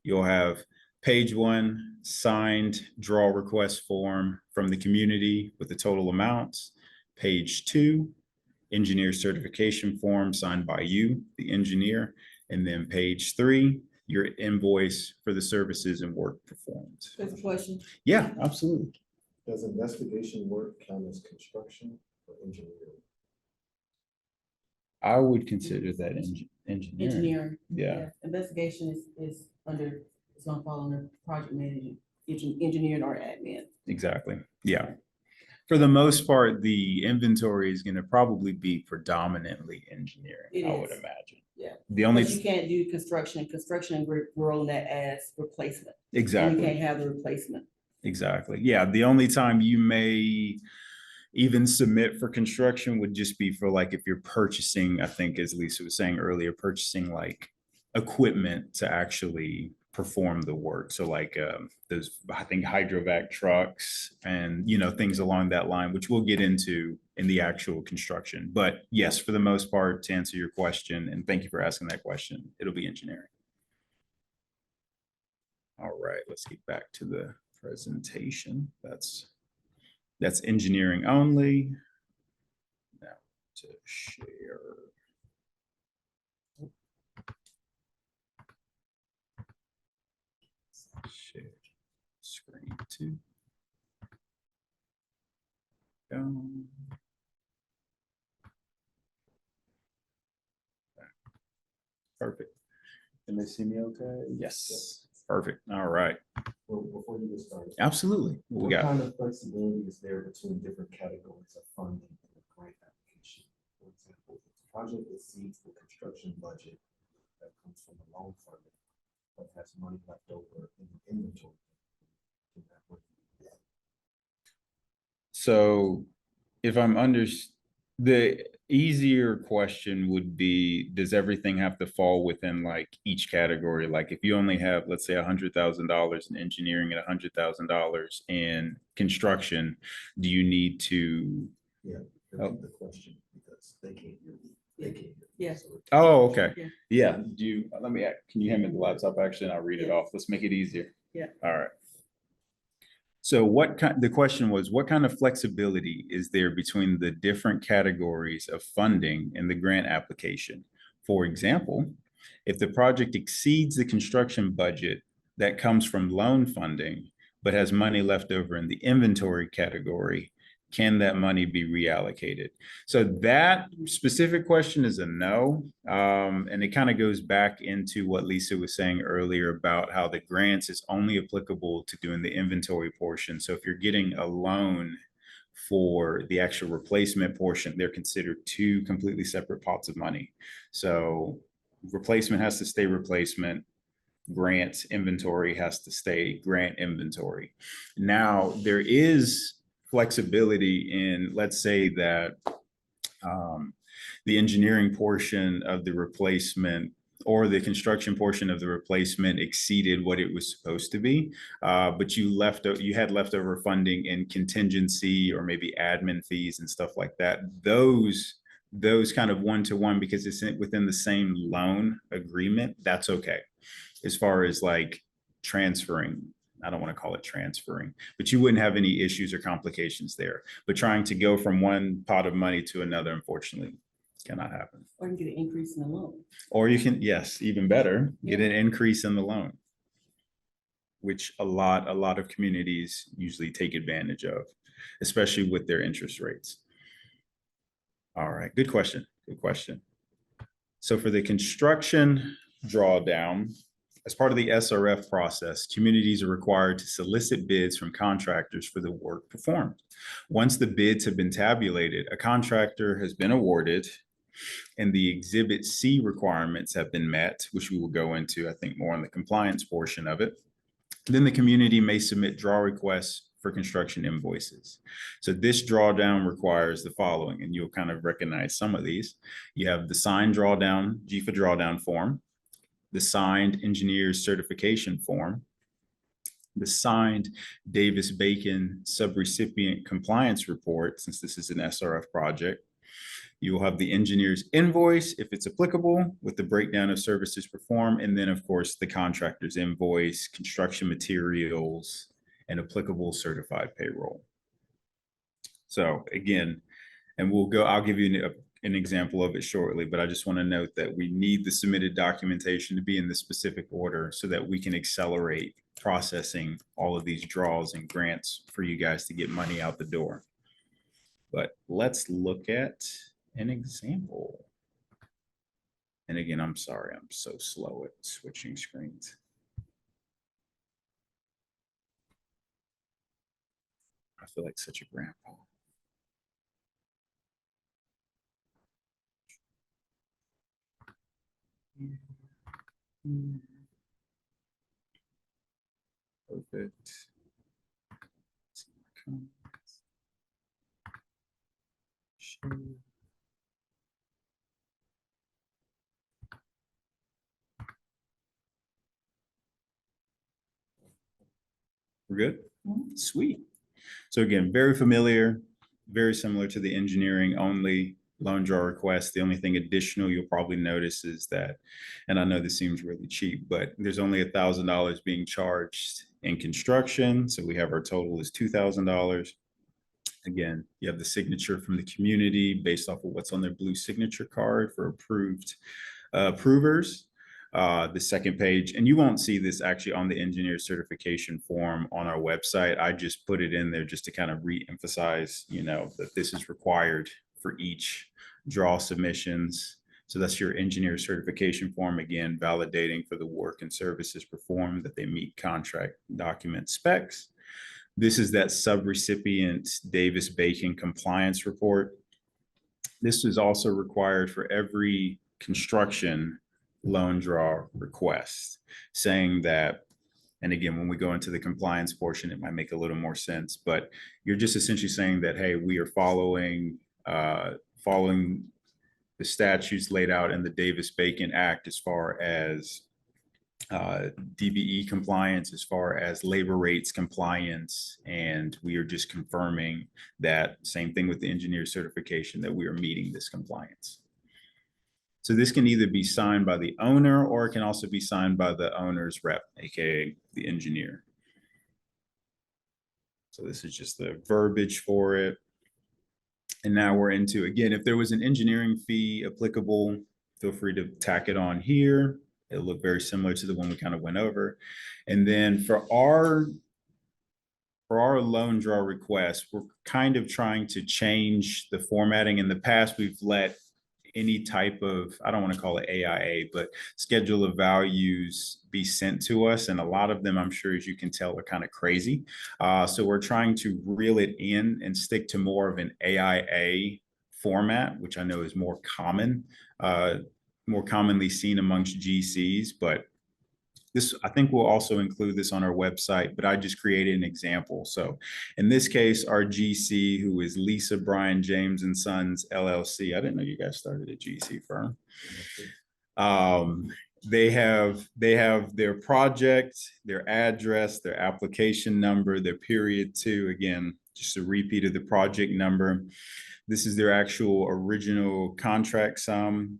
you'll have page 1, signed draw request form from the community with the total amounts. Page 2, engineer certification form signed by you, the engineer. And then page 3, your invoice for the services and work performed. There's a question. Yeah, absolutely. Does investigation work count as construction or engineering? I would consider that engineering. Engineering. Yeah. Investigation is under, it's gonna fall under project management, engineering or admin. Exactly. Yeah. For the most part, the inventory is going to probably be predominantly engineering, It I would is. imagine. Yeah. The only, But you can't do construction, we're on that as replacement. And you exactly, can't have the replacement. exactly. Yeah. The only time you may even submit for construction would just be for like, if you're purchasing, I think as Lisa was saying earlier, purchasing like equipment to actually perform the work. So like those, I think hydrovac trucks and, things along that line, which we'll get into in the actual construction. But yes, for the most part, to answer your question, and thank you for asking that question, it'll be engineering. All right, let's get back to the presentation. That's engineering only. Now to share. Share screen 2. Perfect. Can they see me okay? Yes. Perfect. All right. Well, before you get started. Absolutely. What we What got? kind of flexibility is there between different categories of funding in the grant application? For example, if the project exceeds the construction budget that comes from the loan funding, but has money left over in the inventory. can that work? So if I'm the easier question would be, does everything have to fall within like each category? Like if you only have, let's say $100,000 in engineering and $100,000 in construction, do you need to? Repeat the question because they can't hear me. They can't hear me. Yeah. So- Oh, okay. Yeah. Yeah. Can you hand me the laptop actually, and I'll read it Yeah. off. Let's make it easier. Yeah. All right. So the question was, what kind of flexibility is there between the different categories of funding in the grant application? For example, if the project exceeds the construction budget that comes from loan funding, but has money left over in the inventory category, can that money be reallocated? So that specific question is a no. And it kind of goes back into what Lisa was saying earlier about how the grants is only applicable to doing the inventory portion. So if you're getting a loan for the actual replacement portion, they're considered two completely separate pots of money. So replacement has to stay replacement. Grant inventory has to stay grant inventory. Now, there is flexibility in, let's say that the engineering portion of the replacement or the construction portion of the replacement exceeded what it was supposed to be, but you had leftover funding in contingency or maybe admin fees and stuff like that. Those kind of one-to-one, because it's within the same loan agreement, that's okay. As far as like transferring, I don't want to call it transferring, but you wouldn't have any issues or complications there. But trying to go from one pot of money to another, unfortunately, cannot happen. Or you get an increase in the loan. Or you can, yes, even better, get an increase in the loan, which a lot of communities usually take advantage of, especially with their interest rates. All right, good question, good question. So for the construction drawdown, as part of the SRF process, communities are required to solicit bids from contractors for the work performed. Once the bids have been tabulated, a contractor has been awarded and the Exhibit C requirements have been met, which we will go into, I think, more on the compliance portion of it. Then the community may submit draw requests for construction invoices. So this drawdown requires the following, and you'll kind of recognize some of these. You have the signed drawdown, GFA drawdown form, the signed engineer's certification form, the signed Davis-Bacon subrecipient compliance report, since this is an SRF project. You will have the engineer's invoice, if it's applicable, with the breakdown of services performed, and then, of course, the contractor's invoice, construction materials, and applicable certified payroll. So again, and I'll give you an example of it shortly, but I just want to note that we need the submitted documentation to be in the specific order so that we can accelerate processing all of these draws and grants for you guys to get money out the door. But let's look at an example. And again, I'm sorry, I'm so slow at switching screens. I feel like such a grandpa. Perfect. We're good? Sweet. So again, very familiar, very similar to the engineering only loan draw request. The only thing additional you'll probably notice is that, and I know this seems really cheap, but there's only $1,000 being charged in construction. So we have our total is $2,000. Again, you have the signature from the community based off of what's on their blue signature card for approved approvers. The second page, and you won't see this actually on the engineer certification form on our website. I just put it in there just to kind of re-emphasize, that this is required for each draw submissions. So that's your engineer certification form, again, validating for the work and services performed that they meet contract document specs. This is that subrecipient Davis-Bacon compliance report. This is also required for every construction loan draw request, saying that, and again, when we go into the compliance portion, it might make a little more sense, but you're just essentially saying that, hey, we are following the statutes laid out in the Davis-Bacon Act as far as DBE compliance, as far as labor rates compliance, and we are just confirming that, same thing with the engineer certification, that we are meeting this compliance. So this can either be signed by the owner or it can also be signed by the owner's rep, aka the engineer. So this is just the verbiage for it. And now we're into, again, if there was an engineering fee applicable, feel free to tack it on here. It'll look very similar to the one we kind of went over. And then for our for our loan draw request, we're kind of trying to change the formatting. In the past, we've let any type of, I don't want to call it AIA, but schedule of values be sent to us. And a lot of them, I'm sure, as you can tell, are kind of crazy. So we're trying to reel it in and stick to more of an AIA format, which I know is more common, more commonly seen amongst GCs, but this, I think we'll also include this on our website, but I just created an example. So in this case, our GC, who is Lisa, Brian, James and Sons LLC. I didn't know you guys started a GC firm. They have their project, their address, their application number, their period two, again, just a repeat of the project number. This is their actual original contract sum.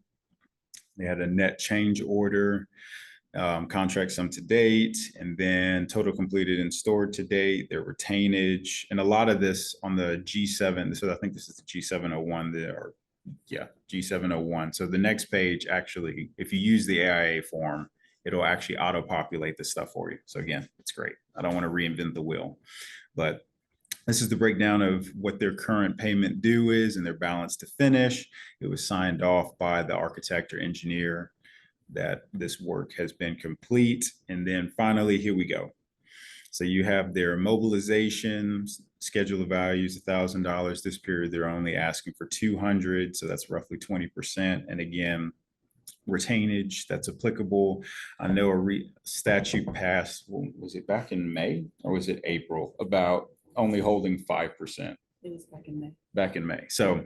They had a net change order, contract sum to date, and then total completed and stored to date, their retainage, and a lot of this on the G7. So I think this is the G701 there, yeah, G701. So the next page, actually, if you use the AIA form, it'll actually auto-populate the stuff for you. So again, it's great. I don't want to reinvent the wheel, but this is the breakdown of what their current payment due is and their balance to finish. It was signed off by the architect or engineer that this work has been complete. And then finally, here we go. So you have their mobilization, schedule of values, $1,000. This period, they're only asking for 200. So that's roughly 20%. And again, retainage that's applicable. I know a statute passed, was it back in May or was it April, about only holding 5%? It was back in May, Back in May. So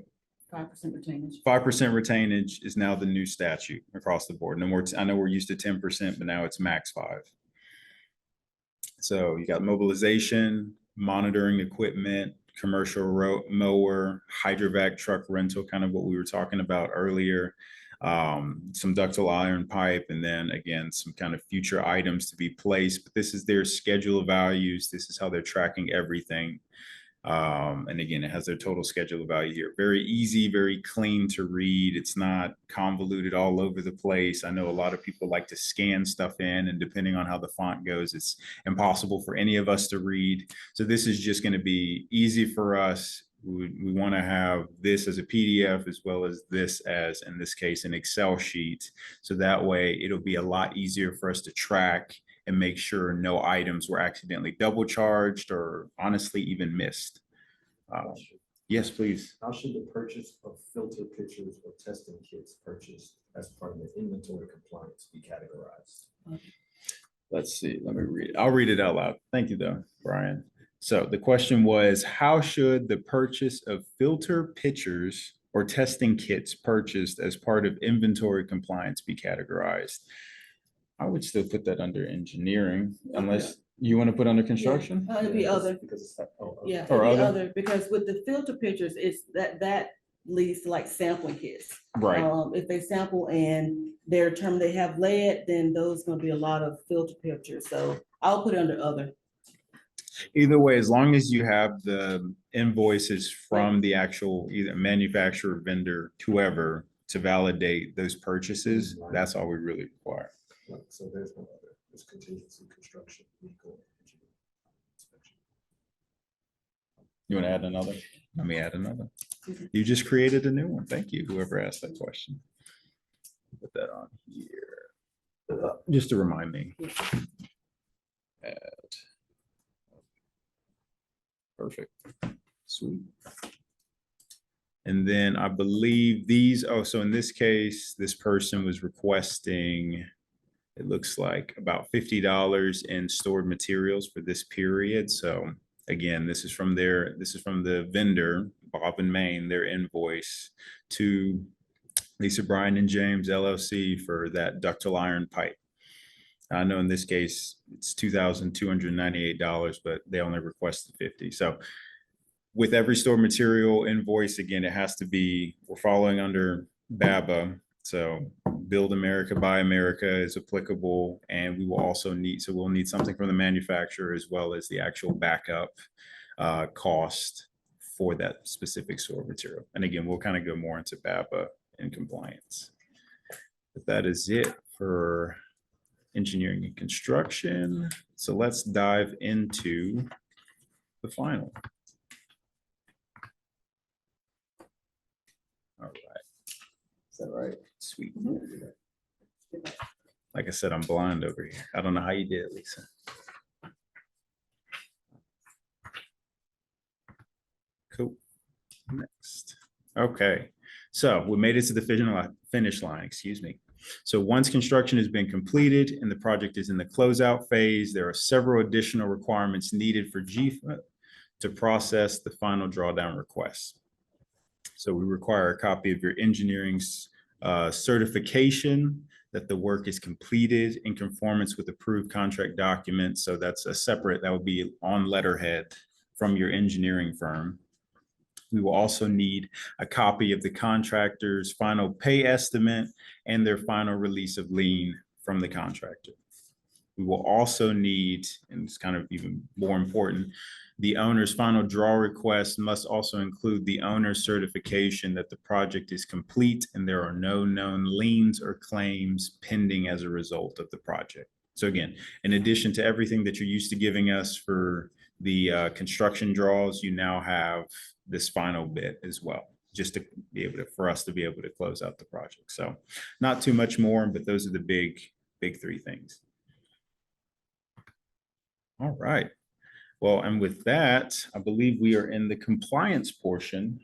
5% retainage. 5% retainage is now the new statute across the board. No more, I know we're used to 10%, but now it's max 5. So you got mobilization, monitoring equipment, commercial mower, hydrovac truck rental, kind of what we were talking about earlier, some ductile iron pipe, and then again, some kind of future items to be placed. But this is their schedule of values. This is how they're tracking everything. And again, it has their total schedule of value here. Very easy, very clean to read. It's not convoluted all over the place. I know a lot of people like to scan stuff in, and depending on how the font goes, it's impossible for any of us to read. So this is just going to be easy for us. We want to have this as a PDF as well as this as, in this case, an Excel sheet. So that way it'll be a lot easier for us to track and make sure no items were accidentally double charged or honestly even missed. Yes, please. How should the purchase of filter pitchers or testing kits purchased as part of the inventory compliance be categorized? Let's see, let me read it. I'll read it out loud. Thank you though, Brian. So the question was, how should the purchase of filter pitchers or testing kits purchased as part of inventory compliance be categorized? I would still put that under engineering, unless you want to put under construction. It'd be other, Because it's, yeah, Or it'd be other? other, because with the filter pictures, it's that leads to like sampling kits. Right. If they sample and they're determined they have lead, then those gonna be a lot of filter pictures. So I'll put it under other. Either way, as long as you have the invoices from the actual either manufacturer, vendor, whoever, to validate those purchases, that's all we really require. so there's no other, there's contingency, construction, legal, engineering, inspection. You want to add another? Let me add another. You just created a new one. Thank you, whoever asked that question. Put that on here. Just to remind me. Add. Perfect. Sweet. And then I believe these, oh, so in this case, this person was requesting, it looks like about $50 in stored materials for this period. So again, this is from the vendor, Bob and Main, their invoice to Lisa, Brian and James LLC for that ductile iron pipe. I know in this case, it's $2,298, but they only requested 50. So with every stored material invoice, again, it has to be, we're following under BABA. So Build America, Buy America is applicable. And we will also need, so we'll need something from the manufacturer as well as the actual backup cost for that specific stored material. And again, we'll kind of go more into BABA and compliance. But that is it for engineering and construction. So let's dive into the final. All right. Is that right? Sweet. Like I said, I'm blind over here. I don't know how you did it, Lisa. Cool. Next. Okay, so we made it to the finish line, excuse me. So once construction has been completed and the project is in the closeout phase, there are several additional requirements needed for GFA to process the final drawdown request. So we require a copy of your engineering's certification that the work is completed in conformance with approved contract documents. So that's a separate, that would be on letterhead from your engineering firm. We will also need a copy of the contractor's final pay estimate and their final release of lien from the contractor. We will also need, and it's kind of even more important, the owner's final draw request must also include the owner's certification that the project is complete and there are no known liens or claims pending as a result of the project. So again, in addition to everything that you're used to giving us for the construction draws, you now have this final bit as well, just to be able to, for us to be able to close out the project. So not too much more, but those are the big three things. All right. Well, and with that, I believe we are in the compliance portion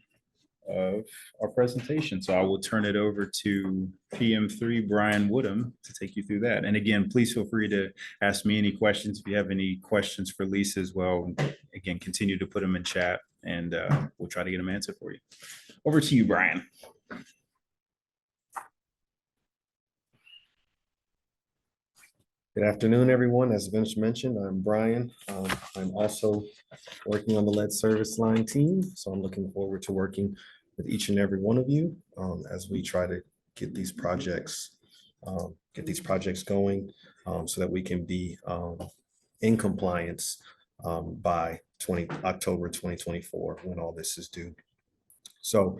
of our presentation. So I will turn it over to PM3 Brian Woodham to take you through that. And again, please feel free to ask me any questions. If you have any questions for Lisa as well, again, continue to put them in chat and we'll try to get them answered for you. Over to you, Brian. Good afternoon, everyone. As Vince mentioned, I'm Brian. I'm also working on the lead service line team, so I'm looking forward to working with each and every one of you as we try to get these projects going so that we can be in compliance by October 2024 when all this is due. So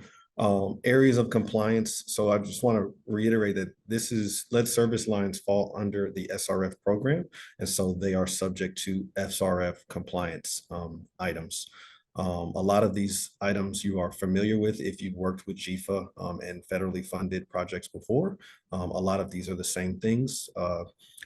areas of compliance. So I just want to reiterate that this is lead service lines fall under the SRF program. And so they are subject to SRF compliance items. A lot of these items you are familiar with if you've worked with GFA and federally funded projects before. A lot of these are the same things.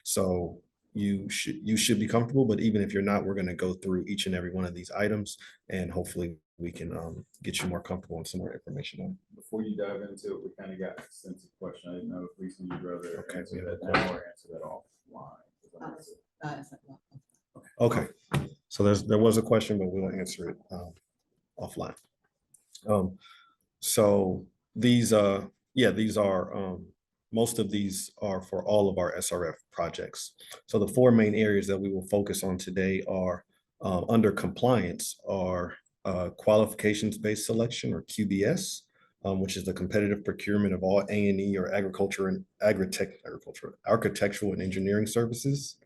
So you should be comfortable, but even if you're not, we're going to go through each and every one of these items and hopefully we can get you more comfortable and some more information on. Before you dive into it, we kind of got a sense of question. I didn't know if Lisa, you'd rather Okay, answer we have that a now or answer that offline. Okay, so there was a question, but we'll answer it offline. So these are most of these are for all of our SRF projects. So the four main areas that we will focus on today are under compliance are qualifications-based selection, or QBS, which is the competitive procurement of all A&E or architectural and engineering services.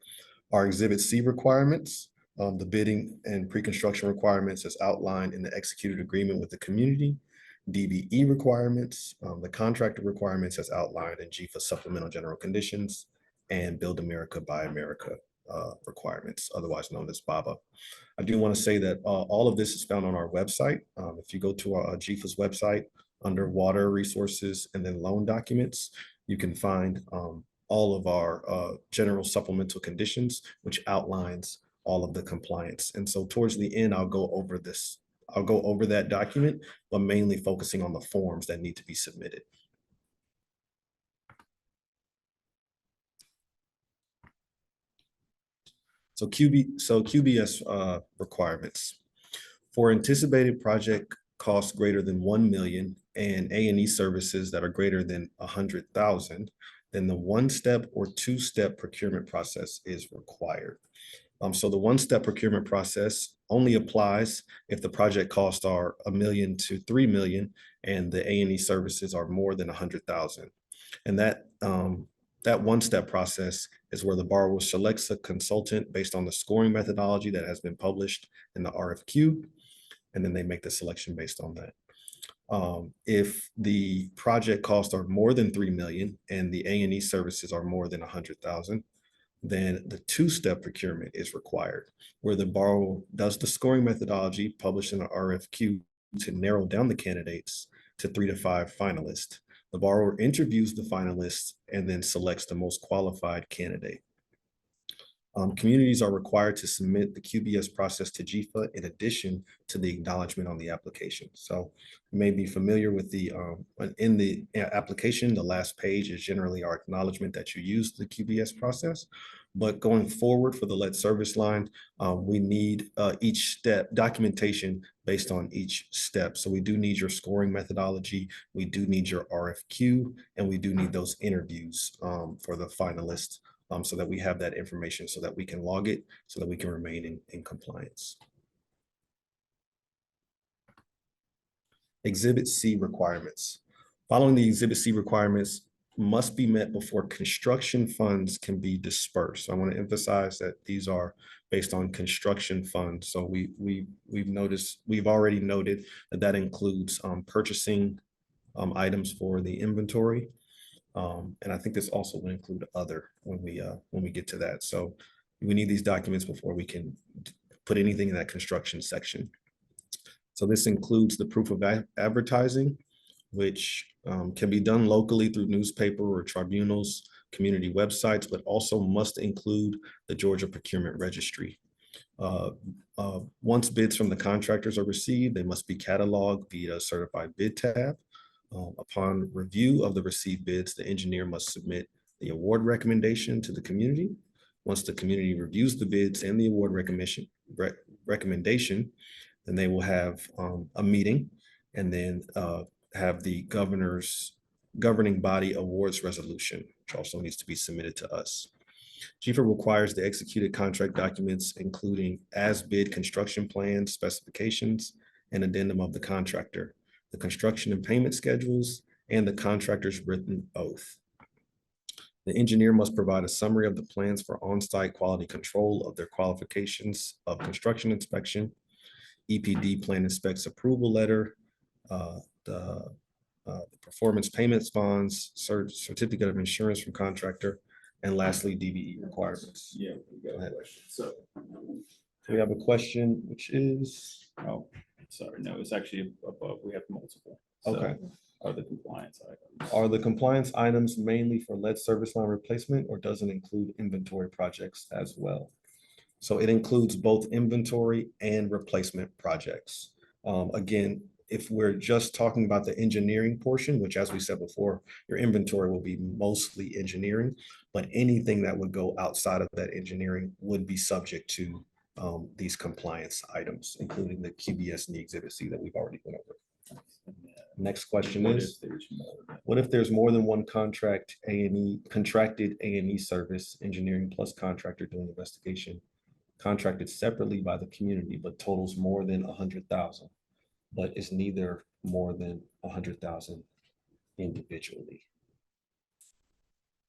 Our Exhibit C requirements, the bidding and pre-construction requirements as outlined in the executed agreement with the community. DBE requirements, the contractor requirements as outlined in GFA supplemental general conditions, and Build America, Buy America requirements, otherwise known as BABA. I do want to say that all of this is found on our website. If you go to our GFA's website under water resources and then loan documents, you can find all of our general supplemental conditions, which outlines all of the compliance. And so towards the end, I'll go over that document, but mainly focusing on the forms that need to be submitted. So QBS requirements. For anticipated project costs greater than 1 million and A&E services that are greater than 100,000, then the one-step or two-step procurement process is required. So the one-step procurement process only applies if the project costs are 1 million to 3 million and the A&E services are more than 100,000. And that one-step process is where the borrower selects a consultant based on the scoring methodology that has been published in the RFQ, and then they make the selection based on that. If the project costs are more than 3 million and the A&E services are more than 100,000, then the two-step procurement is required, where the borrower does the scoring methodology published in the RFQ to narrow down the candidates to 3 to 5 finalists. The borrower interviews the finalists and then selects the most qualified candidate. Communities are required to submit the QBS process to GFA in addition to the acknowledgement on the application. So you may be familiar with the, in the application, the last page is generally our acknowledgement that you used the QBS process. But going forward for the lead service line, we need each step documentation based on each step. So we do need your scoring methodology, we do need your RFQ, and we do need those interviews for the finalists. So that we have that information so that we can log it, so that we can remain in compliance. Exhibit C requirements. Following the Exhibit C requirements must be met before construction funds can be dispersed. So I want to emphasize that these are based on construction funds. So we've already noted that that includes purchasing items for the inventory. And I think this also would include other when we get to that. So we need these documents before we can put anything in that construction section. So this includes the proof of advertising, which can be done locally through newspaper or tribunals, community websites, but also must include the Georgia Procurement Registry. Once bids from the contractors are received, they must be cataloged via a certified bid tab. Upon review of the received bids, the engineer must submit the award recommendation to the community. Once the community reviews the bids and the award recommendation, then they will have a meeting and then have the governing body awards resolution, which also needs to be submitted to us. GFA requires the executed contract documents, including as-bid construction plans, specifications, and addendum of the contractor, the construction and payment schedules, and the contractor's written oath. The engineer must provide a summary of the plans for on-site quality control of their qualifications of construction inspection, EPD plan inspects approval letter, the performance payments bonds, certificate of insurance from contractor, and lastly, DBE requirements. Yeah. We got a question. So, We have a question, which is, oh, sorry, no, it's actually above, we have multiple. So, okay. Are the compliance items? Are the compliance items mainly for lead service line replacement, or does it include inventory projects as well? So it includes both inventory and replacement projects. Again, if we're just talking about the engineering portion, which as we said before, your inventory will be mostly engineering, but anything that would go outside of that engineering would be subject to these compliance items, including the QBS and the Exhibit C that we've already went over. Next question What is, if there's more than- what if there's more than one contracted A&E service, engineering plus contractor doing investigation, contracted separately by the community, but totals more than 100,000, but is neither more than 100,000 individually?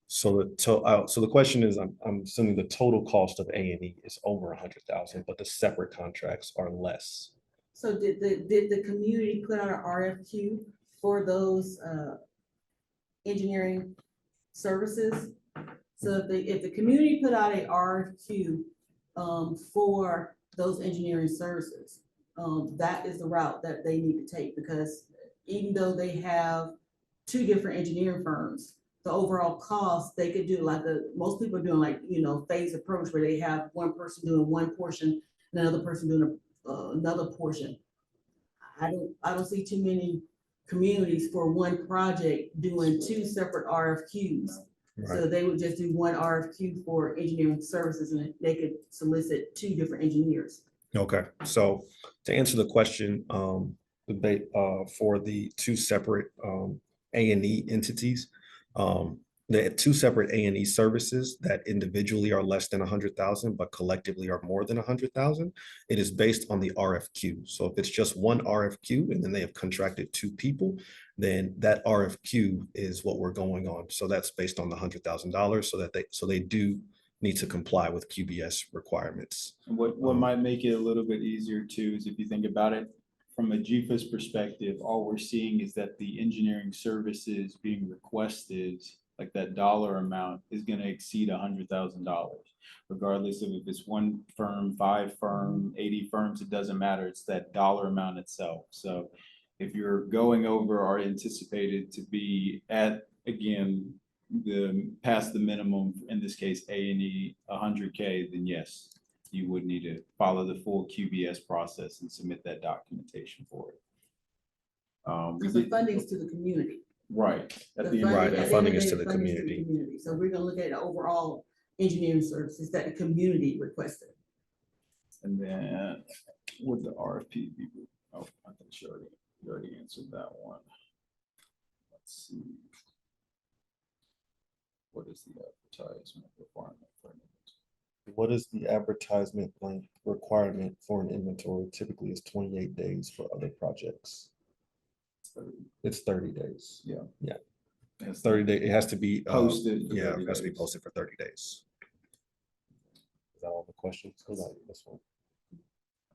So the question is, I'm assuming the total cost of A&E is over 100,000, but the separate contracts are less. So did the community put out an RFQ for those engineering services? So if the community put out a RFQ for those engineering services, that is the route that they need to take, because even though they have two different engineering firms, the overall cost, they could do like most people are doing, like, phase approach, where they have one person doing one portion and another person doing another portion. I don't see too many communities for one project doing two separate RFQs. Right. So they would just do one RFQ for engineering services, and they could solicit two different engineers. Okay, so to answer the question, for the two separate A&E entities, the two separate A&E services that individually are less than 100,000, but collectively are more than 100,000, it is based on the RFQ. So if it's just one RFQ and then they have contracted two people, then that RFQ is what we're going on. So that's based on the $100,000, so they do need to comply with QBS requirements. And what might make it a little bit easier too is, if you think about it from a GFA's perspective, all we're seeing is that the engineering services being requested like that dollar amount is gonna exceed $100,000. Regardless of if it's one firm, 5 firm, 80 firms, it doesn't matter. It's that dollar amount itself. So if you're going over or anticipated to be at, again, past the minimum, in this case, A&E, 100K, then yes, you would need to follow the full QBS process and submit that documentation for it. Because the funding's to the community. Right. At the end of Right, the the day. funding is day, to the community. So we're gonna look at the overall engineering services that the community requested. And then would the RFP be, oh, I think you already answered that one. Let's see. What is the advertisement requirement for an inventory? What is the advertisement length requirement for an inventory? Typically it's 28 days for other projects. It's 30 days. Yeah. Yeah. It's 30 day, it has to be. Posted for Yeah, 30 it has to be days. posted for 30 days. Is that all the questions? Go ahead, this one.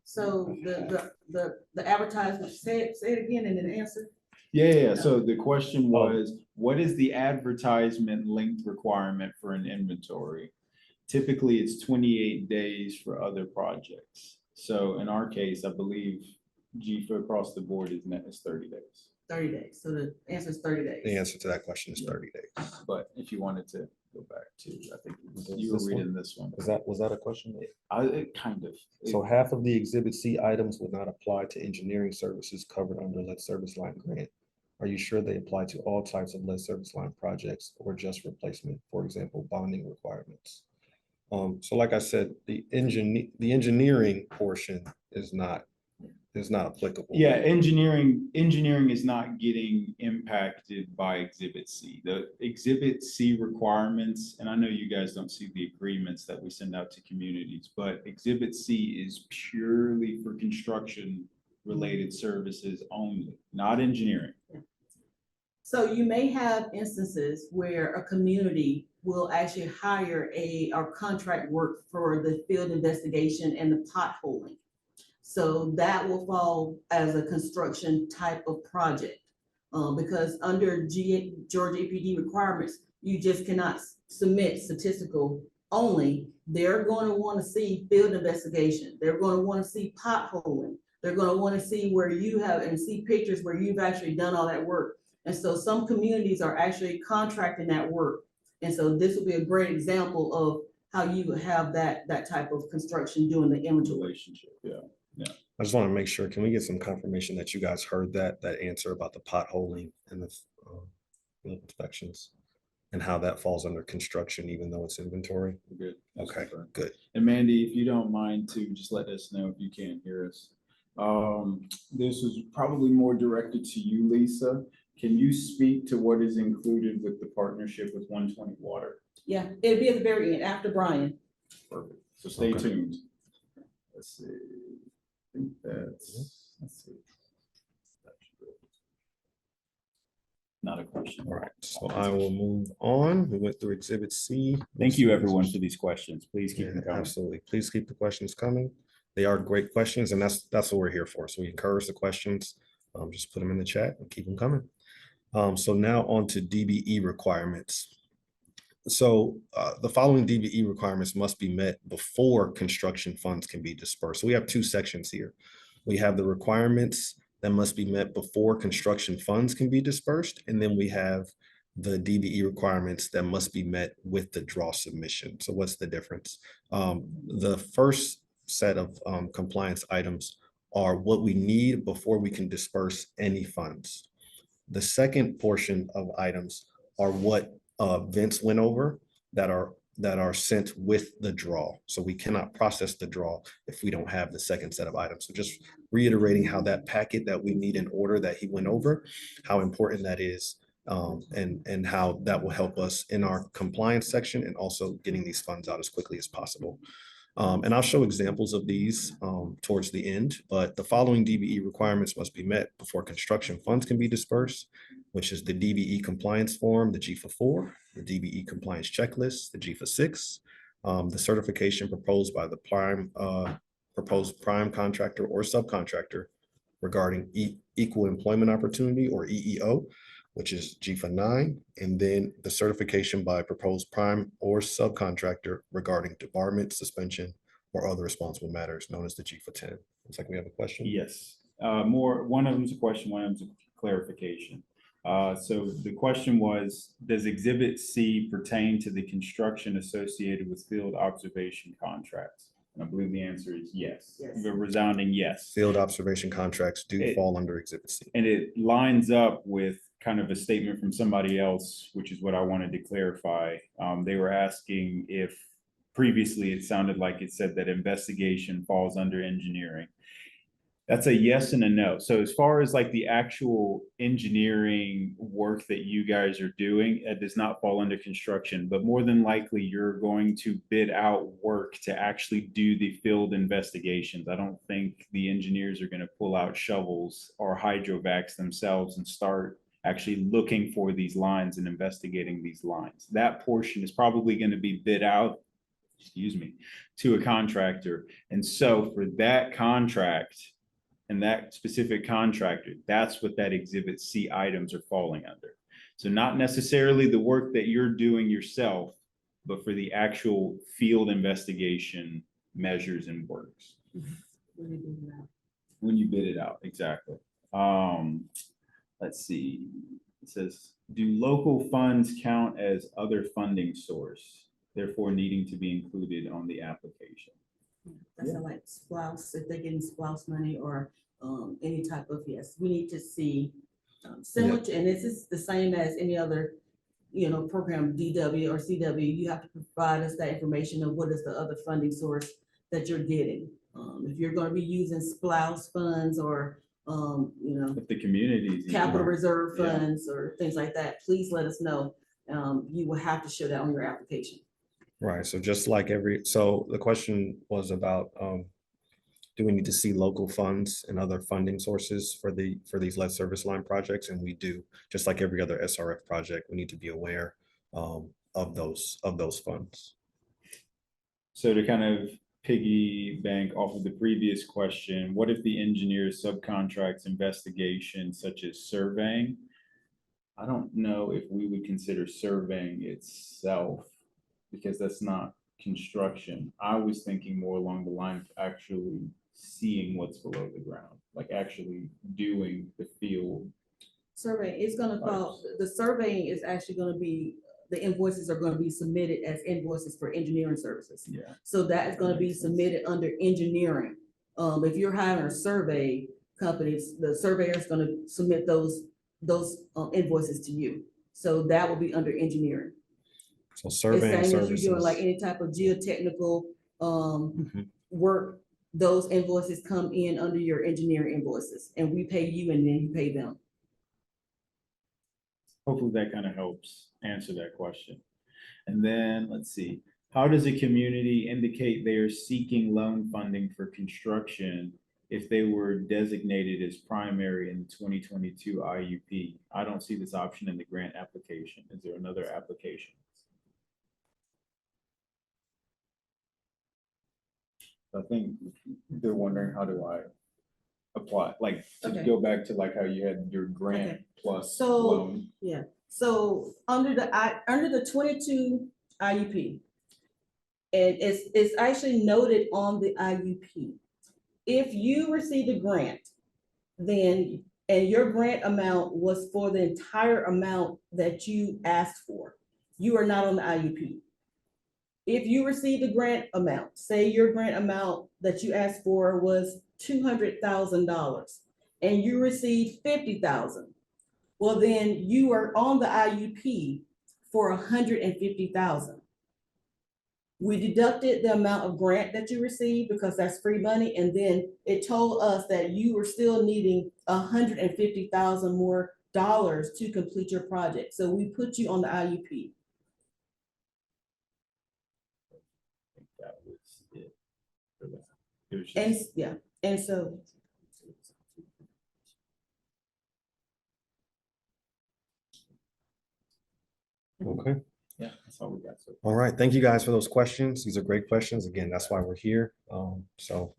So the advertisement, say it again and then answer. Yeah. So the question was, what is the advertisement length requirement for an inventory? Typically, it's 28 days for other projects. So in our case, I believe GFA across the board is 30 days. 30 days. So the answer is 30 days. The answer to that question is 30 days. But if you wanted to go back to, I think Is you were this one? reading this one. Was that a question? It kind of. So half of the Exhibit C items would not apply to engineering services covered under lead service line grant. Are you sure they apply to all types of lead service line projects or just replacement, for example, bonding requirements? So like I said, the engineering portion is not applicable. Yeah, engineering is not getting impacted by Exhibit C. The Exhibit C requirements, and I know you guys don't see the agreements that we send out to communities, but Exhibit C is purely for construction related services only, not engineering. So you may have instances where a community will actually hire or contract work for the field investigation and the potholing. So that will fall as a construction type of project. Because under Georgia EPD requirements, you just cannot submit statistical only. They're going to want to see field investigation. They're going to want to see potholing. They're going to want to see where you have and see pictures where you've actually done all that work. And so some communities are actually contracting that work. And so this will be a great example of how you would have that type of construction doing the inventory. Relationship, yeah. I just want to make sure, can we get some confirmation that you guys heard that answer about the potholing and the field inspections and how that falls under construction, even though it's inventory? We're good. Okay, good. And Mandy, if you don't mind to just let us know if you can't hear us. This is probably more directed to you, Lisa. Can you speak to what is included with the partnership with 120 Water? Yeah, it'll be at the very end after Brian. Perfect. So stay Okay. tuned. Let's see. I think let's see. Not a question. All right, so I will move on. We went through Exhibit C. Thank you, everyone, for these questions. Please keep Yeah, them coming. absolutely. Please keep the questions coming. They are great questions, and that's what we're here for. So we encourage the questions. Just put them in the chat and keep them coming. So now on to DBE requirements. So the following DBE requirements must be met before construction funds can be dispersed. So we have two sections here. We have the requirements that must be met before construction funds can be dispersed. And then we have the DBE requirements that must be met with the draw submission. So what's the difference? The first set of compliance items are what we need before we can disperse any funds. The second portion of items are what Vince went over that are sent with the draw. So we cannot process the draw if we don't have the second set of items. So just reiterating how that packet that we need in order that he went over, how important that is, and how that will help us in our compliance section and also getting these funds out as quickly as possible. And I'll show examples of these towards the end, but the following DBE requirements must be met before construction funds can be dispersed, which is the DBE compliance form, the GFA 4, the DBE compliance checklist, the GFA 6, the certification proposed by the proposed prime contractor or subcontractor regarding equal employment opportunity or EEO, which is GFA 9, and then the certification by proposed prime or subcontractor regarding debarment, suspension, or other responsible matters known as the GFA 10. Looks like we have a question. Yes, one of them's a question, one of them's a clarification. So the question was, does Exhibit C pertain to the construction associated with field observation contracts? And I believe the answer is yes. Yes. A resounding yes. Field observation contracts do It- fall under Exhibit C. And it lines up with kind of a statement from somebody else, which is what I wanted to clarify. They were asking if previously it sounded like it said that investigation falls under engineering. That's a yes and a no. So as far as like the actual engineering work that you guys are doing, it does not fall under construction, but more than likely you're going to bid out work to actually do the field investigations. I don't think the engineers are going to pull out shovels or hydrovacs themselves and start actually looking for these lines and investigating these lines. That portion is probably going to be bid out, to a contractor. And so for that contract, and that specific contractor, that's what that Exhibit C items are falling under. So not necessarily the work that you're doing yourself, but for the actual field investigation measures and works. When you bid it out, exactly. Let's see. It says, do local funds count as other funding source, therefore needing to be included on the application? That's like SPLOST, if they're getting SPLOST money or any type of, yes, we need to see similar to, and this is the same as any other, program, DW or CW, you have to provide us that information of what is the other funding source that you're getting. If you're gonna be using SPLOST funds or, If the communities. capital reserve Yeah. funds or things like that, please let us know. You will have to show that on your application. Right, so just like so the question was about, do we need to see local funds and other funding sources for these lead service line projects? And we do, just like every other SRF project, we need to be aware of those funds. So to kind of piggyback off of the previous question, what if the engineer subcontracts investigation such as surveying? I don't know if we would consider surveying itself, because that's not construction. I was thinking more along the line of actually seeing what's below the ground, like actually doing the field. Survey is gonna fall, the surveying is actually gonna be, the invoices are gonna be submitted as invoices for engineering services. Yeah. So that is gonna That be makes sense. submitted under engineering. If you're hiring a survey companies, the surveyor is gonna submit those invoices to you. So that will be under engineering. So It's surveying same as you're doing like services. any type of geotechnical Mhm. work, those invoices come in under your engineering invoices, and we pay you and then you pay them. Hopefully that kind of helps answer that question. And then let's see, how does a community indicate they are seeking loan funding for construction if they were designated as primary in the 2022 IUP? I don't see this option in the grant application. Is there another application? I think they're wondering, how do I apply? Like, to Okay. go back to like how you had your grant Okay. plus So- loan. So under the 22 IUP, and it's actually noted on the IUP. If you receive a grant, then, and your grant amount was for the entire amount that you asked for, you are not on the IUP. If you receive a grant amount, say your grant amount that you asked for was $200,000 and you received 50,000, well, then you are on the IUP for 150,000. We deducted the amount of grant that you received because that's free money, and then it told us that you were still needing 150,000 more dollars to complete your project. So we put you on the IUP. I think that was it for that. It was And, just- yeah, and so. Okay, Yeah, that's all we got. So all right. Thank you guys for those questions. These are great questions. Again, that's why we're here. So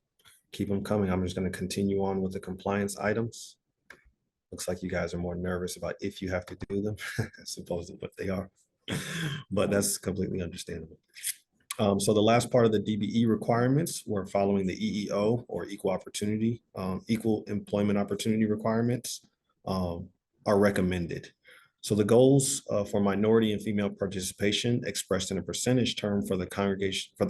keep them coming. I'm just going to continue on with the compliance items. Looks like you guys are more nervous about if you have to do them as opposed to what they are. But that's completely understandable. So the last part of the DBE requirements were following the EEO or equal employment opportunity requirements are recommended. So the goals for minority and female participation expressed in a percentage term for the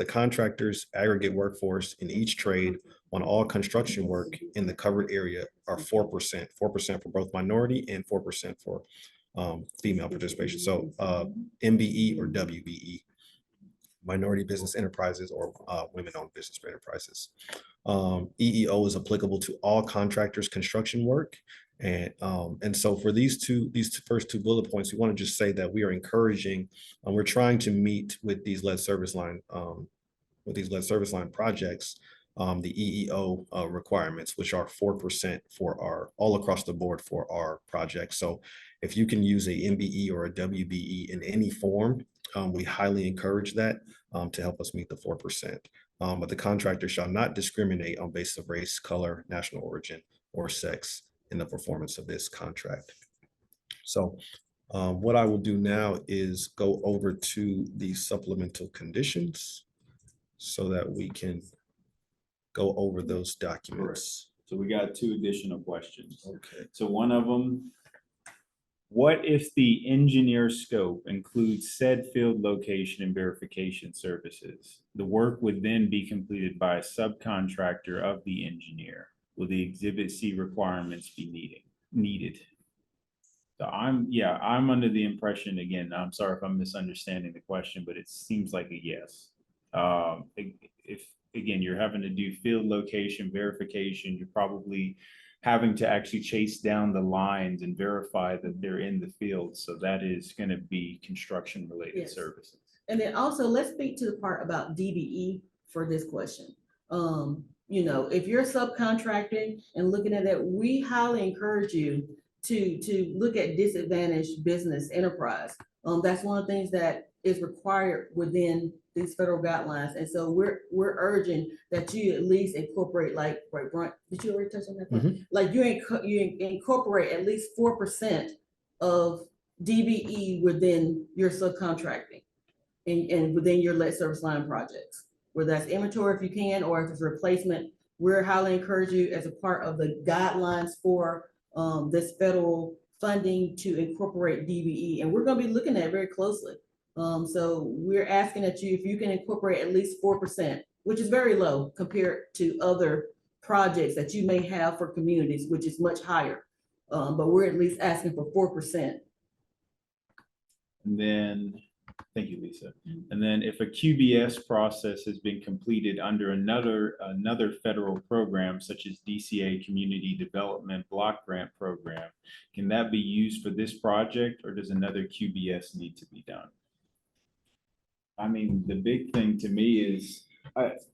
contractors aggregate workforce in each trade on all construction work in the covered area are 4%, 4% for both minority and 4% for female participation. So MBE or WBE, minority business enterprises or women-owned business enterprises. EEO is applicable to all contractors' construction work. And so for these first two bullet points, we want to just say that we are encouraging, we're trying to meet with these lead service line projects, the EEO requirements, which are 4% for all across the board for our projects. So if you can use a MBE or a WBE in any form, we highly encourage that to help us meet the 4%. But the contractor shall not discriminate on basis of race, color, national origin, or sex in the performance of this contract. So what I will do now is go over to the supplemental conditions so that we can go over those documents. So we got two additional questions. Okay. So one of them, what if the engineer scope includes said field location and verification services? The work would then be completed by a subcontractor of the engineer. Will the Exhibit C requirements be needed? So I'm under the impression, again, I'm sorry if I'm misunderstanding the question, but it seems like a yes. If, again, you're having to do field location verification, you're probably having to actually chase down the lines and verify that they're in the field. So that is going to be construction related Yes. services. And then also let's speak to the part about DBE for this question. If you're subcontracting and looking at that, we highly encourage you to look at disadvantaged business enterprise. That's one of the things that is required within these federal guidelines. And so we're urging that you at least incorporate, like, right, Brent, did you already touch on that? Mhm. Like you incorporate at least 4% of DBE within your subcontracting and within your lead service line projects, whether that's inventory if you can, or if it's replacement. We're highly encourage you as a part of the guidelines for this federal funding to incorporate DBE, and we're going to be looking at it very closely. So we're asking that if you can incorporate at least 4%, which is very low compared to other projects that you may have for communities, which is much higher. But we're at least asking for 4%. And then, thank you, Lisa. And then if a QBS process has been completed under another federal program, such as DCA Community Development Block Grant Program, can that be used for this project, or does another QBS need to be done? I mean, the big thing to me is,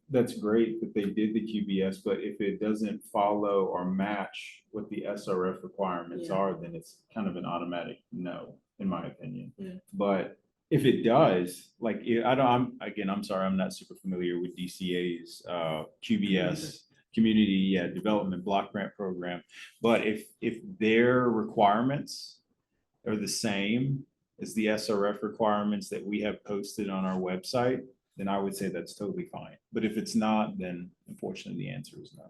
that's great that they did the QBS, but if it doesn't follow or match what the SRF requirements are, then it's kind of an automatic no, in my opinion. Yeah. But if it does, like, I'm sorry, I'm not super familiar with DCA's QBS, Community Development Block Grant Program. But if their requirements are the same as the SRF requirements that we have posted on our website, then I would say that's totally fine. But if it's not, then unfortunately the answer is no.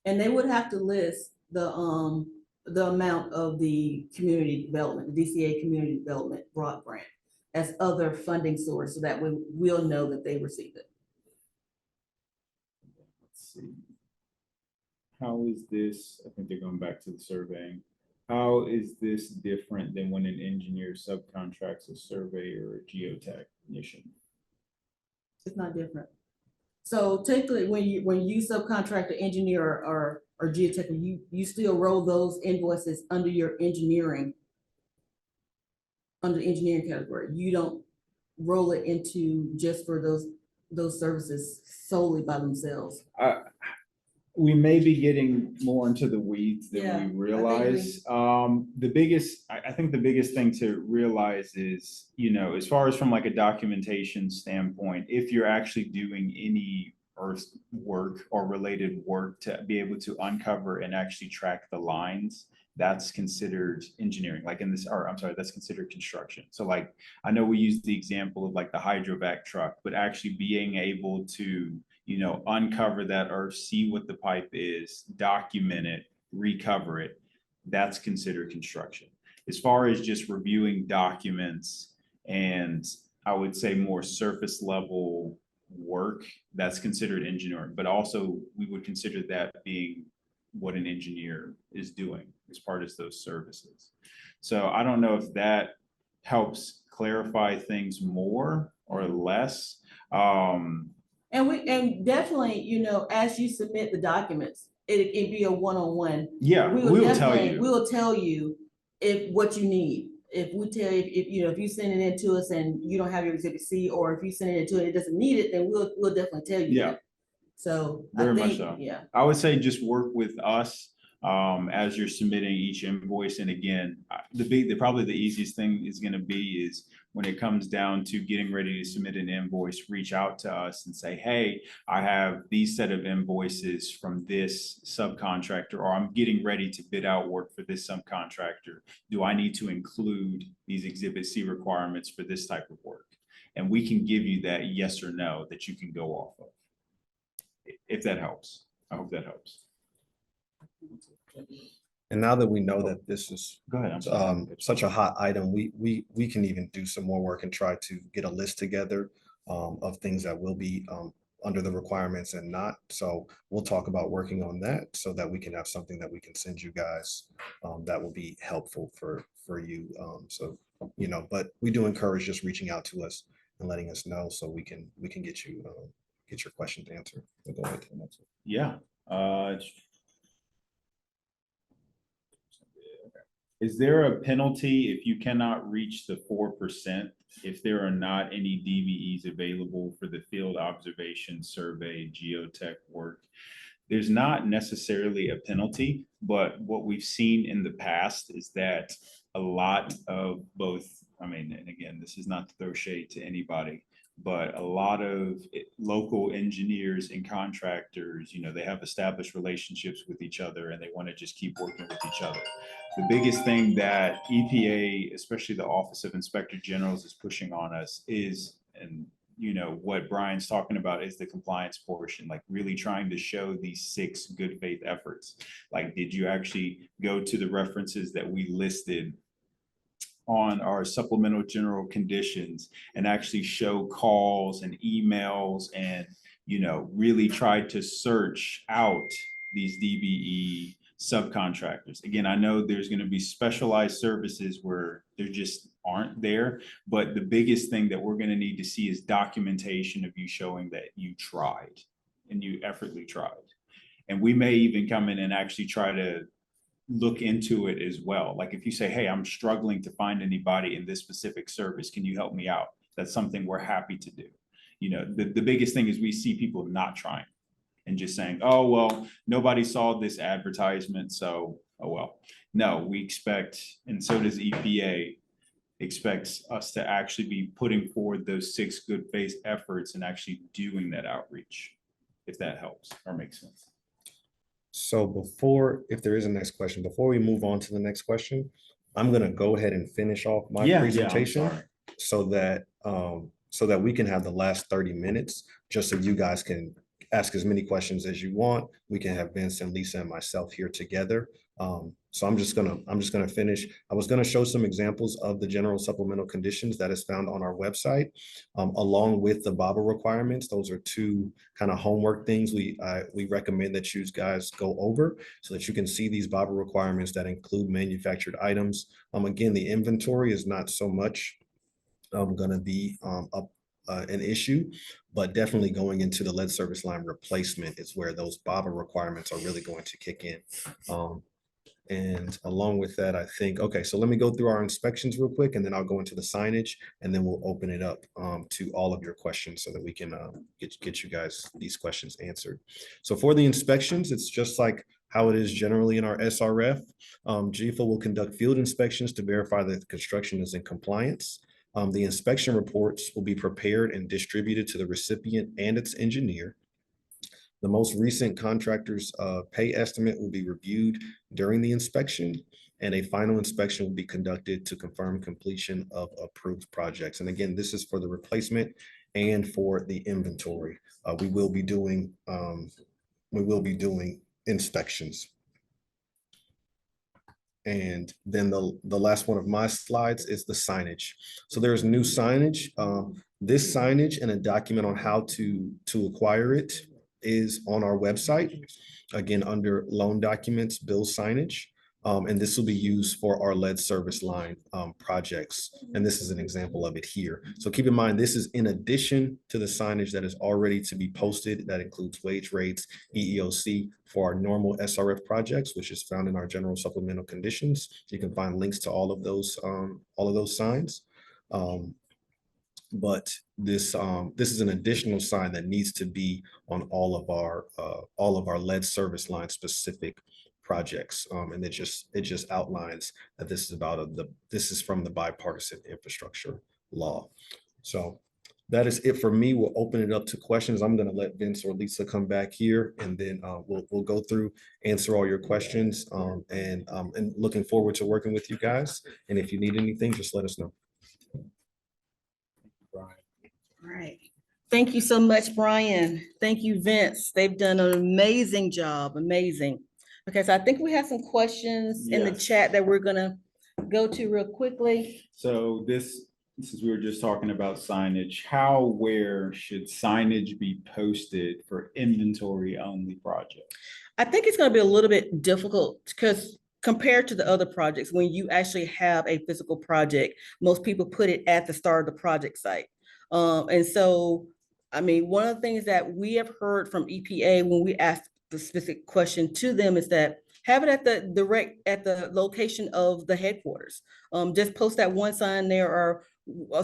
And they would have to list the amount of the community development, the DCA Community Development Block Grant as other funding source, so that we'll know that they received it. Let's see. How is this? I think they're going back to the surveying. How is this different than when an engineer subcontracts a surveyor or a geotechnician? It's not different. So technically, when you subcontract an engineer or geotech, you still roll those invoices under your engineering category. You don't roll it into just for those services solely by themselves. We may be getting more into the weeds than Yeah, we realize. I think the biggest thing to realize is, as far as from like a documentation standpoint, if you're actually doing any work or related work to be able to uncover and actually track the lines, that's considered engineering, like in this, or I'm sorry, that's considered construction. So like, I know we use the example of like the hydrovac truck, but actually being able to, you know, uncover that or see what the pipe is, document it, recover it, that's considered construction. As far as just reviewing documents and I would say more surface level work, that's considered engineering, but also we would consider that being what an engineer is doing as part of those services. So I don't know if that helps clarify things more or less. And definitely, you know, as you submit the documents, it'd be a one-on-one. Yeah, we will tell definitely- you. We will tell you if what you need. If we tell you, if you know, if you send it in to us and you don't have your exhibit C, or if you send it into it, it doesn't need it, then we'll definitely tell you Yeah. that. So Very I much think, so. yeah. I would say just work with us as you're submitting each invoice. And again, probably the easiest thing is going to be is when it comes down to getting ready to submit an invoice, reach out to us and say, hey, I have these set of invoices from this subcontractor, or I'm getting ready to bid out work for this subcontractor. Do I need to include these Exhibit C requirements for this type of work? And we can give you that yes or no that you can go off of. If that helps. I hope that helps. And now that we know that this is Go ahead. I'm sorry. such a hot item, we can even do some more work and try to get a list together of things that will be under the requirements and not. So we'll talk about working on that so that we can have something that we can send you guys that will be helpful for you. So, you know, but we do encourage just reaching out to us and letting us know so we can get you get your questions answered. So go ahead to the next one. Yeah. Is there a penalty if you cannot reach the 4%, if there are not any DVEs available for the field observation, survey, geotech work? There's not necessarily a penalty, but what we've seen in the past is that a lot of both, I mean, and again, this is not to throw shade to anybody, but a lot of local engineers and contractors, you know, they have established relationships with each other and they want to just keep working with each other. The biggest thing that EPA, especially the Office of Inspector Generals, is pushing on us is, and you know, what Brian's talking about is the compliance portion, like really trying to show these 6 good faith efforts. Like, did you actually go to the references that we listed on our supplemental general conditions and actually show calls and emails and, you know, really try to search out these DBE subcontractors? Again, I know there's going to be specialized services where there just aren't there, but the biggest thing that we're going to need to see is documentation of you showing that you tried and you effortlessly tried. And we may even come in and actually try to look into it as well. Like if you say, hey, I'm struggling to find anybody in this specific service, can you help me out? That's something we're happy to do. You know, the biggest thing is we see people not trying and just saying, oh, well, nobody saw this advertisement, so, oh, well. No, we expect, and so does EPA, expects us to actually be putting forward those 6 good faith efforts and actually doing that outreach, if that helps or makes sense. So before, if there is a next question, before we move on to the next question, I'm gonna go ahead and finish off my I'm presentation sorry. so that we can have the last 30 minutes, just so you guys can ask as many questions as you want. We can have Vince and Lisa and myself here together. So I'm just gonna finish. I was gonna show some examples of the general supplemental conditions that is found on our website, along with the BABA requirements. Those are 2 kind of homework things we recommend that you guys go over so that you can see these BABA requirements that include manufactured items. Again, the inventory is not so much gonna be an issue, but definitely going into the lead service line replacement is where those BABA requirements are really going to kick in. And along with that, I think, okay, so let me go through our inspections real quick, and then I'll go into the signage, and then we'll open it up to all of your questions so that we can get you guys these questions answered. So for the inspections, it's just like how it is generally in our SRF. GFA will conduct field inspections to verify that the construction is in compliance. The inspection reports will be prepared and distributed to the recipient and its engineer. The most recent contractor's pay estimate will be reviewed during the inspection, and a final inspection will be conducted to confirm completion of approved projects. And again, this is for the replacement and for the inventory. We will be doing inspections. And then the last one of my slides is the signage. So there's new signage. This signage and a document on how to acquire it is on our website. Again, under loan documents, bill signage. And this will be used for our lead service line projects. And this is an example of it here. So keep in mind, this is in addition to the signage that is already to be posted. That includes wage rates, EEOC for our normal SRF projects, which is found in our general supplemental conditions. You can find links to all of those signs. But this is an additional sign that needs to be on all of our lead service line specific projects. And it just outlines that this is from the bipartisan infrastructure law. So that is it for me. We'll open it up to questions. I'm going to let Vince or Lisa come back here, and then we'll go through, answer all your questions, and looking forward to working with you guys. And if you need anything, just let us know. All right. Thank you so much, Brian. Thank you, Vince. They've done an amazing job. Amazing. Okay, so I think we have some questions in the Yes. chat that we're gonna go to real quickly. So since we were just talking about signage, where should signage be posted for inventory only projects? I think it's gonna be a little bit difficult because compared to the other projects, when you actually have a physical project, most people put it at the start of the project site. And so, I mean, one of the things that we have heard from EPA when we asked the specific question to them is that have it at the location of the headquarters. Just post that one sign there or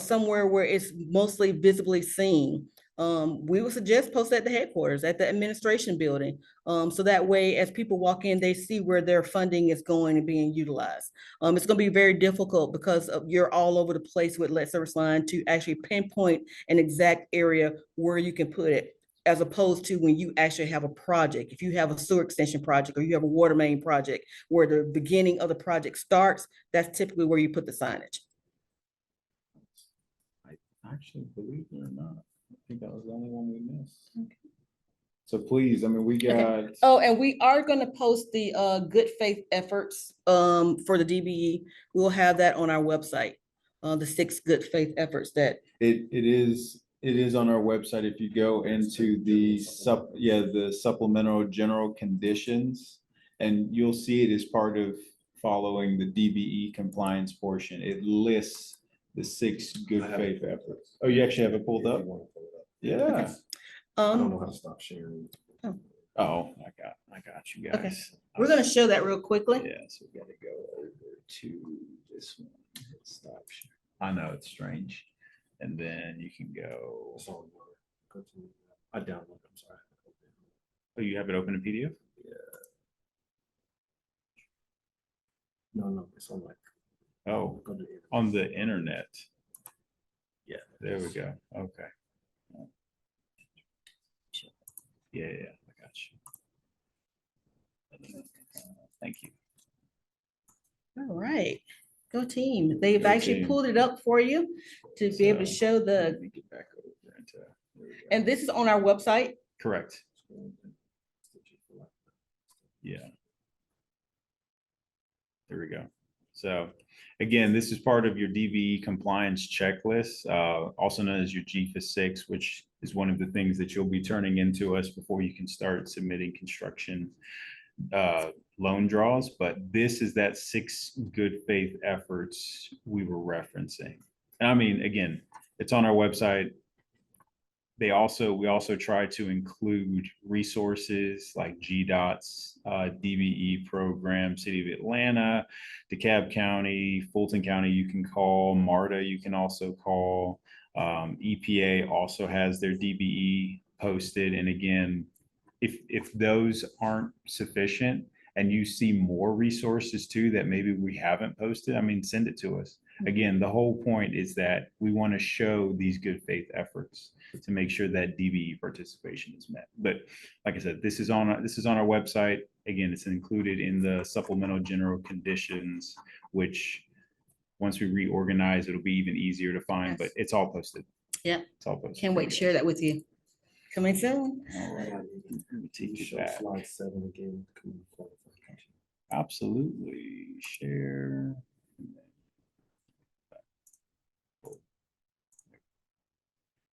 somewhere where it's mostly visibly seen. We would suggest post at the headquarters, at the administration building. So that way, as people walk in, they see where their funding is going and being utilized. It's gonna be very difficult because you're all over the place with lead service line to actually pinpoint an exact area where you can put it, as opposed to when you actually have a project. If you have a sewer extension project or you have a water main project where the beginning of the project starts, that's typically where you put the signage. I actually, believe it or not, I think that was the only one we missed. So please, I mean, we got. Oh, and we are gonna post the good faith efforts for the DBE. We'll have that on our website. The 6 good faith efforts that, It is on our website. If you go into the supplemental general conditions, and you'll see it as part of following the DBE compliance portion. It lists the 6 good faith efforts. Oh, you actually have it pulled If you up? wanna pull it up. Yeah. I don't know how to stop sharing. Oh, I got you Okay. guys. we're gonna show that real quickly. Yeah, so we gotta go over to this one. Hit stop share. I know, it's strange. And then you can go, It's on your- go to- I downloaded, I'm sorry. oh, you have it open in PDF? No, it's on like. Oh, go to the- on the internet. Yeah, there we go. Okay. Yeah, I got you. Thank you. All right, go team. They've Go actually team. pulled it up for you to be able to So, show Let the, me get back over into. There we go. and this is on our website. Correct, yeah. There we go. So again, this is part of your DBE compliance checklist, also known as your GFA 6, which is one of the things that you'll be turning into us before you can start submitting construction loan draws. But this is that 6 good faith efforts we were referencing. And I mean, again, it's on our website. We also try to include resources like GDOT's DBE program, City of Atlanta, DeKalb County, Fulton County, you can call, MARTA, you can also call. EPA also has their DBE posted. And again, if those aren't sufficient and you see more resources too that maybe we haven't posted, I mean, send it to us. Again, the whole point is that we want to show these good faith efforts to make sure that DBE participation is met. But like I said, this is on our website. Again, it's included in the supplemental general conditions, which once we reorganize, it'll be even easier to find, but it's all posted. Yeah. It's all posted. Can't wait to share that with you. Coming soon. All right. Let me take you Show back. slide 7 again. community qualification. Absolutely. Share.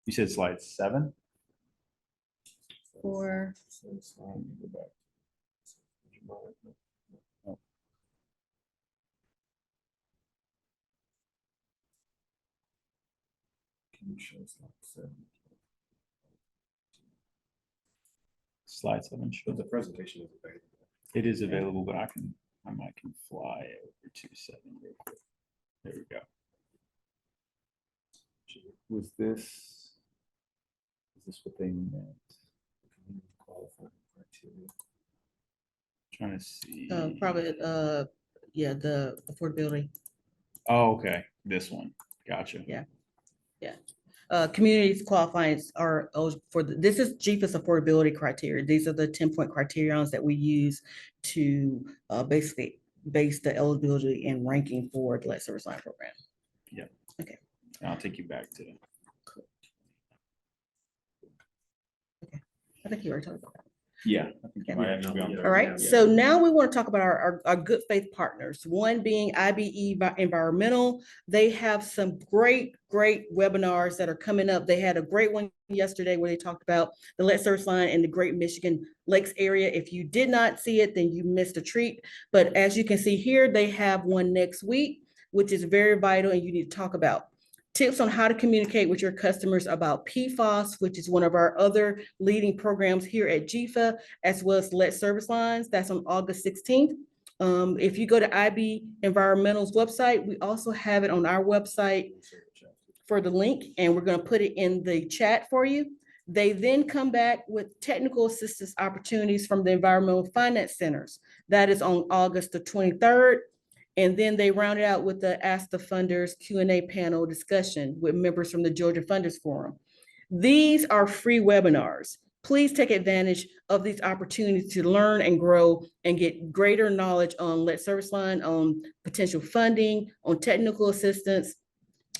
You said slide 7? Or Slide, go back. Can you show slide 7? Slide 7. Sure. But the presentation is available. It is available, but I might can fly over to 7 real quick. There we go. Was this, is this what they meant? Community qualifying criteria. Trying to see. probably, yeah, the affordability. Oh, okay. This one. Gotcha. Yeah. Communities qualifying are eligible for this is GFA's affordability criteria. These are the 10-point criterions that we use to basically base the eligibility and ranking for the Lead Service Line program. I'll take you back to. I think you already talked about that. Yeah. I think you Okay. might actually be on Yeah. All right, Yeah. so now we want to talk about our good faith partners, one being IBE Environmental. They have some great webinars that are coming up. They had a great one yesterday where they talked about the Lead Service Line in the Great Michigan Lakes area. If you did not see it, then you missed a treat. But as you can see here, they have one next week, which is very vital and you need to talk about. Tips on how to communicate with your customers about PFAS, which is one of our other leading programs here at GFA, as well as Lead Service Lines. That's on August 16th. If you go to IB Environmental's website, we also have it on our website for the link, and we're going to put it in the chat for you. They then come back with technical assistance opportunities from the Environmental Finance Centers. That is on August the 23rd. And then they round it out with the Ask the Funders Q&A panel discussion with members from the Georgia Funders Forum. These are free webinars. Please take advantage of these opportunities to learn and grow and get greater knowledge on Lead Service Line, on potential funding, on technical assistance,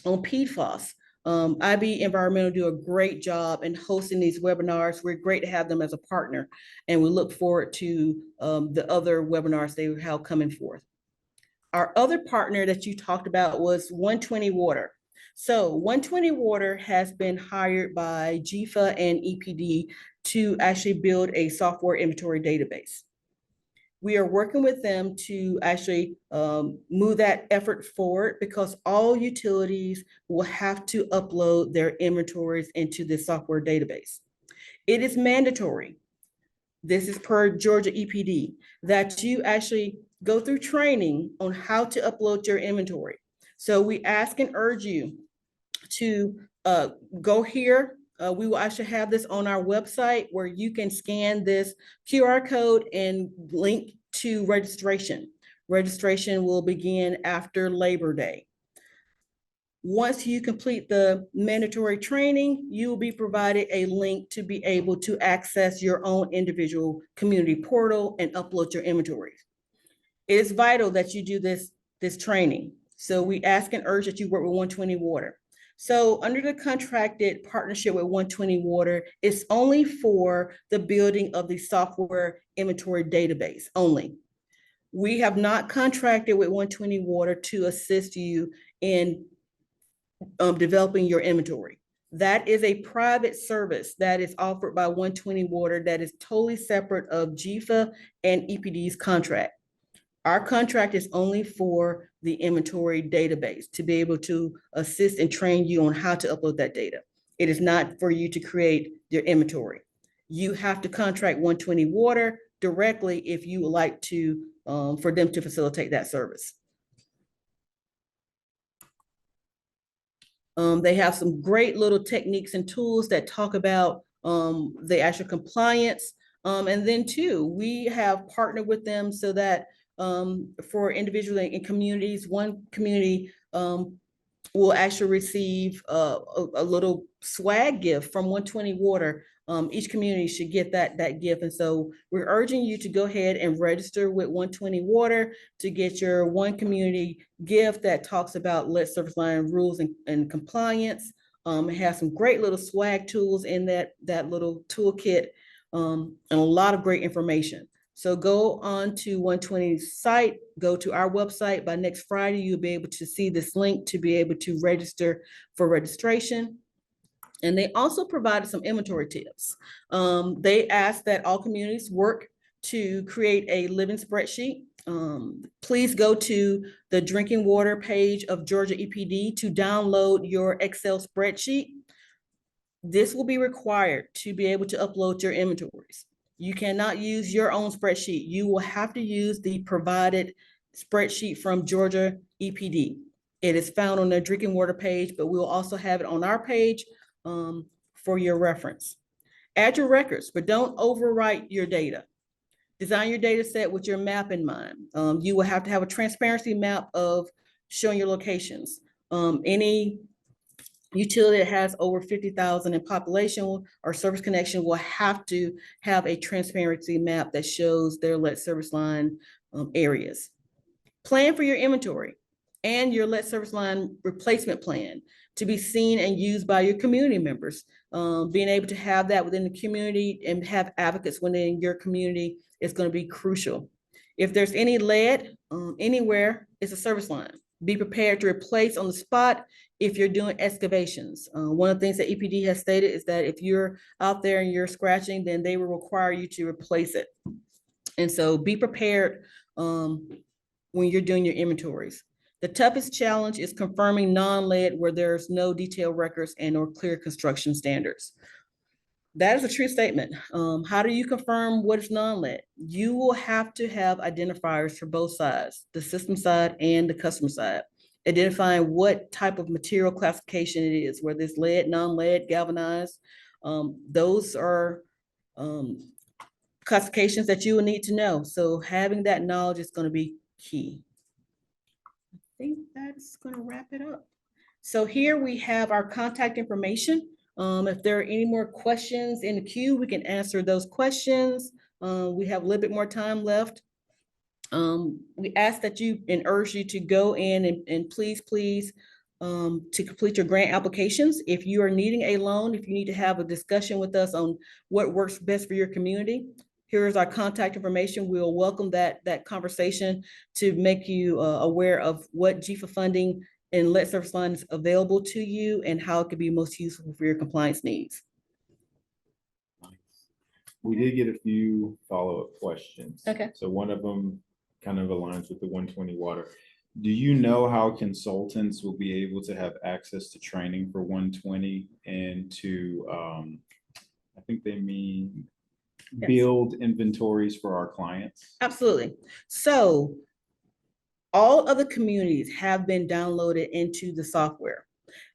on PFAS. IB Environmental do a great job in hosting these webinars. We're great to have them as a partner, and we look forward to the other webinars they have coming forth. Our other partner that you talked about was 120 Water. So 120 Water has been hired by GFA and EPD to actually build a software inventory database. We are working with them to actually move that effort forward because all utilities will have to upload their inventories into this software database. It is mandatory. This is per Georgia EPD, that you actually go through training on how to upload your inventory. So we ask and urge you to go here. We will actually have this on our website where you can scan this QR code and link to registration. Registration will begin after Labor Day. Once you complete the mandatory training, you will be provided a link to be able to access your own individual community portal and upload your inventories. It is vital that you do this training. So we ask and urge that you work with 120 Water. So under the contracted partnership with 120 Water, it's only for the building of the software inventory database only. We have not contracted with 120 Water to assist you in developing your inventory. That is a private service that is offered by 120 Water that is totally separate of GFA and EPD's contract. Our contract is only for the inventory database to be able to assist and train you on how to upload that data. It is not for you to create your inventory. You have to contract 120 Water directly if you would like to, for them to facilitate that service. They have some great little techniques and tools that talk about the actual compliance. And then too, we have partnered with them so that for individuals in communities, one community will actually receive a little swag gift from 120 Water. Each community should get that gift. And so we're urging you to go ahead and register with 120 Water to get your one community gift that talks about lead service line rules and compliance. It has some great little swag tools in that little toolkit, and a lot of great information. So go on to 120's site, go to our website. By next Friday, you'll be able to see this link to be able to register for registration. And they also provided some inventory tips. They asked that all communities work to create a living spreadsheet. Please go to the drinking water page of Georgia EPD to download your Excel spreadsheet. This will be required to be able to upload your inventories. You cannot use your own spreadsheet. You will have to use the provided spreadsheet from Georgia EPD. It is found on their drinking water page, but we'll also have it on our page for your reference. Add your records, but don't overwrite your data. Design your data set with your map in mind. You will have to have a transparency map of showing your locations. Any utility that has over 50,000 in population or service connection will have to have a transparency map that shows their lead service line areas. Plan for your inventory and your lead service line replacement plan to be seen and used by your community members. Being able to have that within the community and have advocates within your community is going to be crucial. If there's any lead anywhere, it's a service line. Be prepared to replace on the spot if you're doing excavations. One of the things that EPD has stated is that if you're out there and you're scratching, then they will require you to replace it. And so be prepared when you're doing your inventories. The toughest challenge is confirming non-lead where there's no detailed records and or clear construction standards. That is a true statement. How do you confirm what is non-lead? You will have to have identifiers for both sides, the system side and the customer side, identifying what type of material classification it is, whether it's lead, non-lead, galvanized. Those are classifications that you will need to know. So having that knowledge is going to be key. I think that's going to wrap it up. So here we have our contact information. If there are any more questions in the queue, we can answer those questions. We have a little bit more time left. We ask that you and urge you to go in and please to complete your grant applications. If you are needing a loan, if you need to have a discussion with us on what works best for your community, here's our contact information. We'll welcome that conversation to make you aware of what GFA funding and lead service lines available to you and how it could be most useful for your compliance needs. We did get a few follow-up questions. Okay. So one of them kind of aligns with the 120 Water. Do you know how consultants will be able to have access to training for 120 and to, I think they mean Yes. build inventories for our clients? Absolutely. So all of the communities have been downloaded into the software.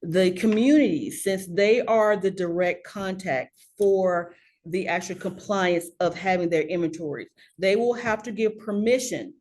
The communities, since they are the direct contact for the actual compliance of having their inventories, they will have to give permission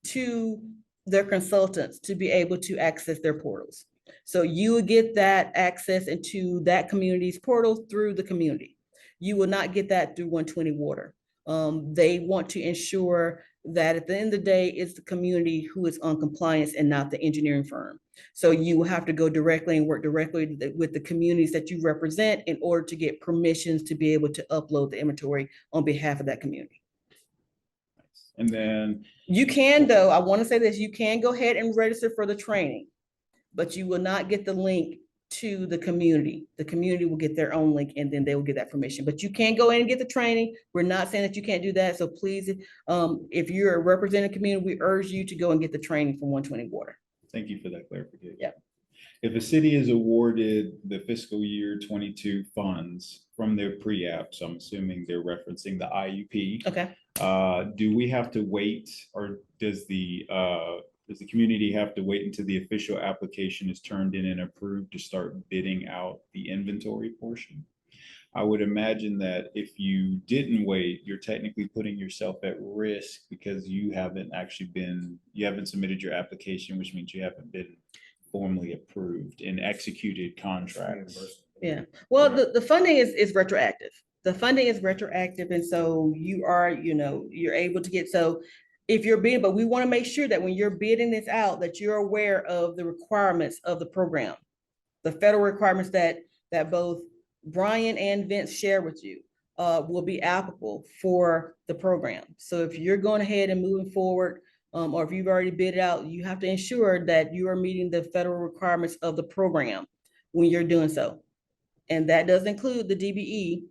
to their consultants to be able to access their portals. So you will get that access into that community's portal through the community. You will not get that through 120 Water. They want to ensure that at the end of the day, it's the community who is on compliance and not the engineering firm. So you will have to go directly and work directly with the communities that you represent in order to get permissions to be able to upload the inventory on behalf of that community. And then You can, though, I want to say this, you can go ahead and register for the training, but you will not get the link to the community. The community will get their own link and then they will get that permission. But you can go in and get the training. We're not saying that you can't do that. So please, if you're a representative community, we urge you to go and get the training from 120 Water. thank you for that clarification. Yeah. If a city is awarded the fiscal year 22 funds from their pre-app, so I'm assuming they're referencing the IUP. Okay. Do we have to wait, or does the community have to wait until the official application is turned in and approved to start bidding out the inventory portion? I would imagine that if you didn't wait, you're technically putting yourself at risk because you haven't submitted your application, which means you haven't been formally approved and executed contracts. Reimbursement. Yeah, well, the funding is retroactive. The funding is retroactive, and so you are, you're able to get, so if you're bidding, but we want to make sure that when you're bidding this out, that you're aware of the requirements of the program. The federal requirements that both Brian and Vince share with you will be applicable for the program. So if you're going ahead and moving forward, or if you've already bid it out, you have to ensure that you are meeting the federal requirements of the program when you're doing so. And that does include the DBE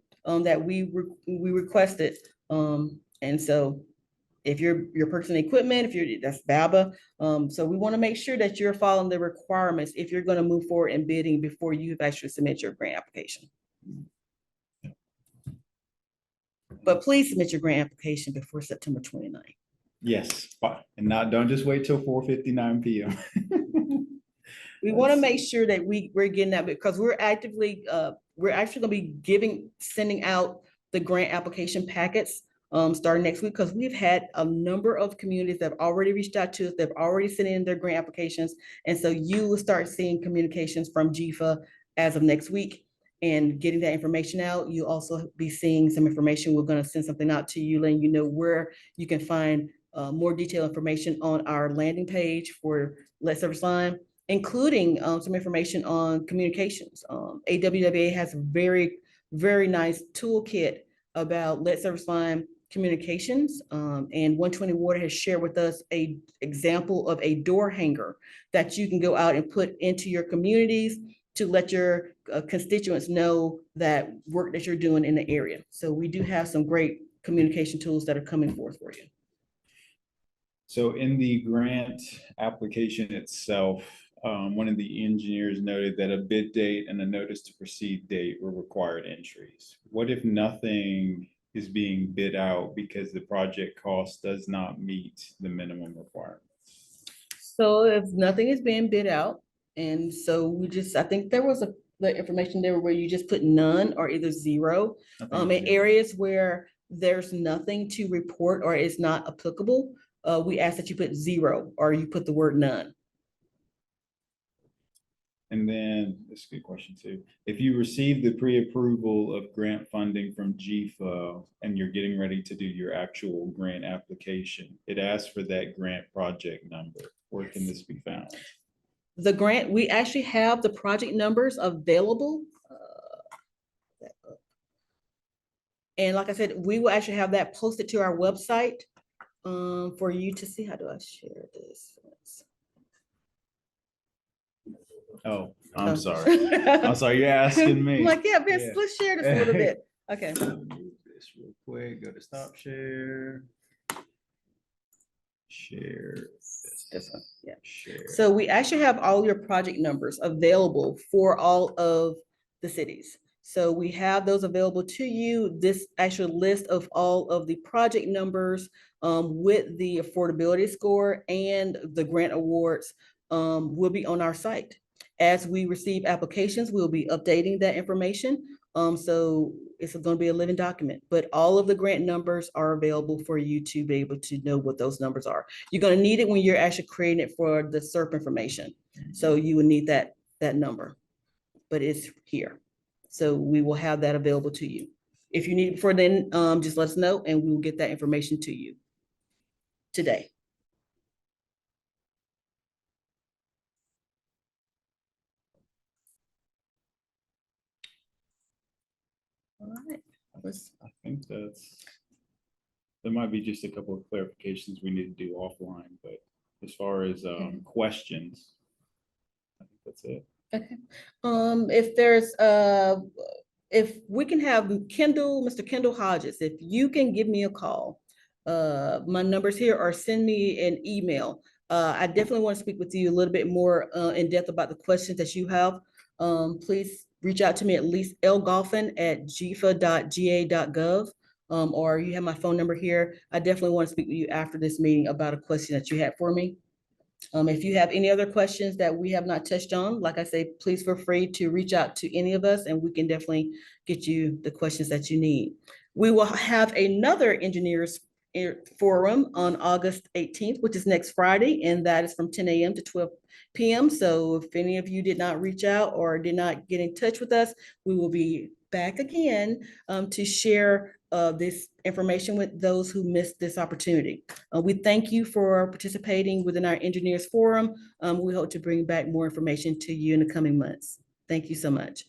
that we requested. And so if you're purchasing equipment, that's BABA. So we want to make sure that you're following the requirements if you're going to move forward in bidding before you've actually submit your grant application. But please submit your grant application before September 29th. Yes, and don't just wait till 4:59 p.m. We want to make sure that we're getting that, because we're actually gonna be sending out the grant application packets starting next week, because we've had a number of communities that have already reached out to us, they've already sent in their grant applications. And so you will start seeing communications from GFA as of next week and getting that information out. You'll also be seeing some information. We're gonna send something out to you, letting you know where you can find more detailed information on our landing page for Lead Service Line, including some information on communications. AWWA has a very, very nice toolkit about Lead Service Line communications. And 120 Water has shared with us an example of a door hanger that you can go out and put into your communities to let your constituents know that work that you're doing in the area. So we do have some great communication tools that are coming forth for you. So in the grant application itself, one of the engineers noted that a bid date and a notice to proceed date were required entries. What if nothing is being bid out because the project cost does not meet the minimum requirements? So if nothing is being bid out, and so I think there was the information there where you just put none or either zero. In areas where there's nothing to report or is not applicable, we ask that you put zero or you put the word none. And then, this is a good question too. If you receive the pre-approval of grant funding from GFA and you're getting ready to do your actual grant application, it asks for that grant project number. Where can this be found? The grant, we actually have the project numbers available. And like I said, we will actually have that posted to our website for you to see. How do I share this? Oh, I'm sorry. I'm sorry, you're asking me. I'm like, yeah, Vince, Yeah. let's share this a little bit. Okay. Move this real quick, go to stop share. Share. This one, yeah. Share. So we actually have all your project numbers available for all of the cities. So we have those available to you. This actual list of all of the project numbers with the affordability score and the grant awards will be on our site. As we receive applications, we'll be updating that information. So it's going to be a living document, but all of the grant numbers are available for you to be able to know what those numbers are. You're going to need it when you're actually creating it for the SERP information. So you will need that number, but it's here. So we will have that available to you. If you need it before then, just let us know and we will get that information to you today. All right. I think there might be just a couple of clarifications we need to do offline, but as far as questions, I think that's it. Okay. If there's if we can have Mr. Kendall Hodges, if you can give me a call, my number's here, or send me an email. I definitely want to speak with you a little bit more in depth about the questions that you have. Please reach out to me at least lgolfin@gfa.ga.gov. Or you have my phone number here. I definitely want to speak with you after this meeting about a question that you had for me. If you have any other questions that we have not touched on, like I say, please feel free to reach out to any of us and we can definitely get you the questions that you need. We will have another engineers Forum on August 18th, which is next Friday, and that is from 10 a.m. to 12 p.m. So if any of you did not reach out or did not get in touch with us, we will be back again to share this information with those who missed this opportunity. We thank you for participating within our Engineers Forum. We hope to bring back more information to you in the coming months. Thank you so much.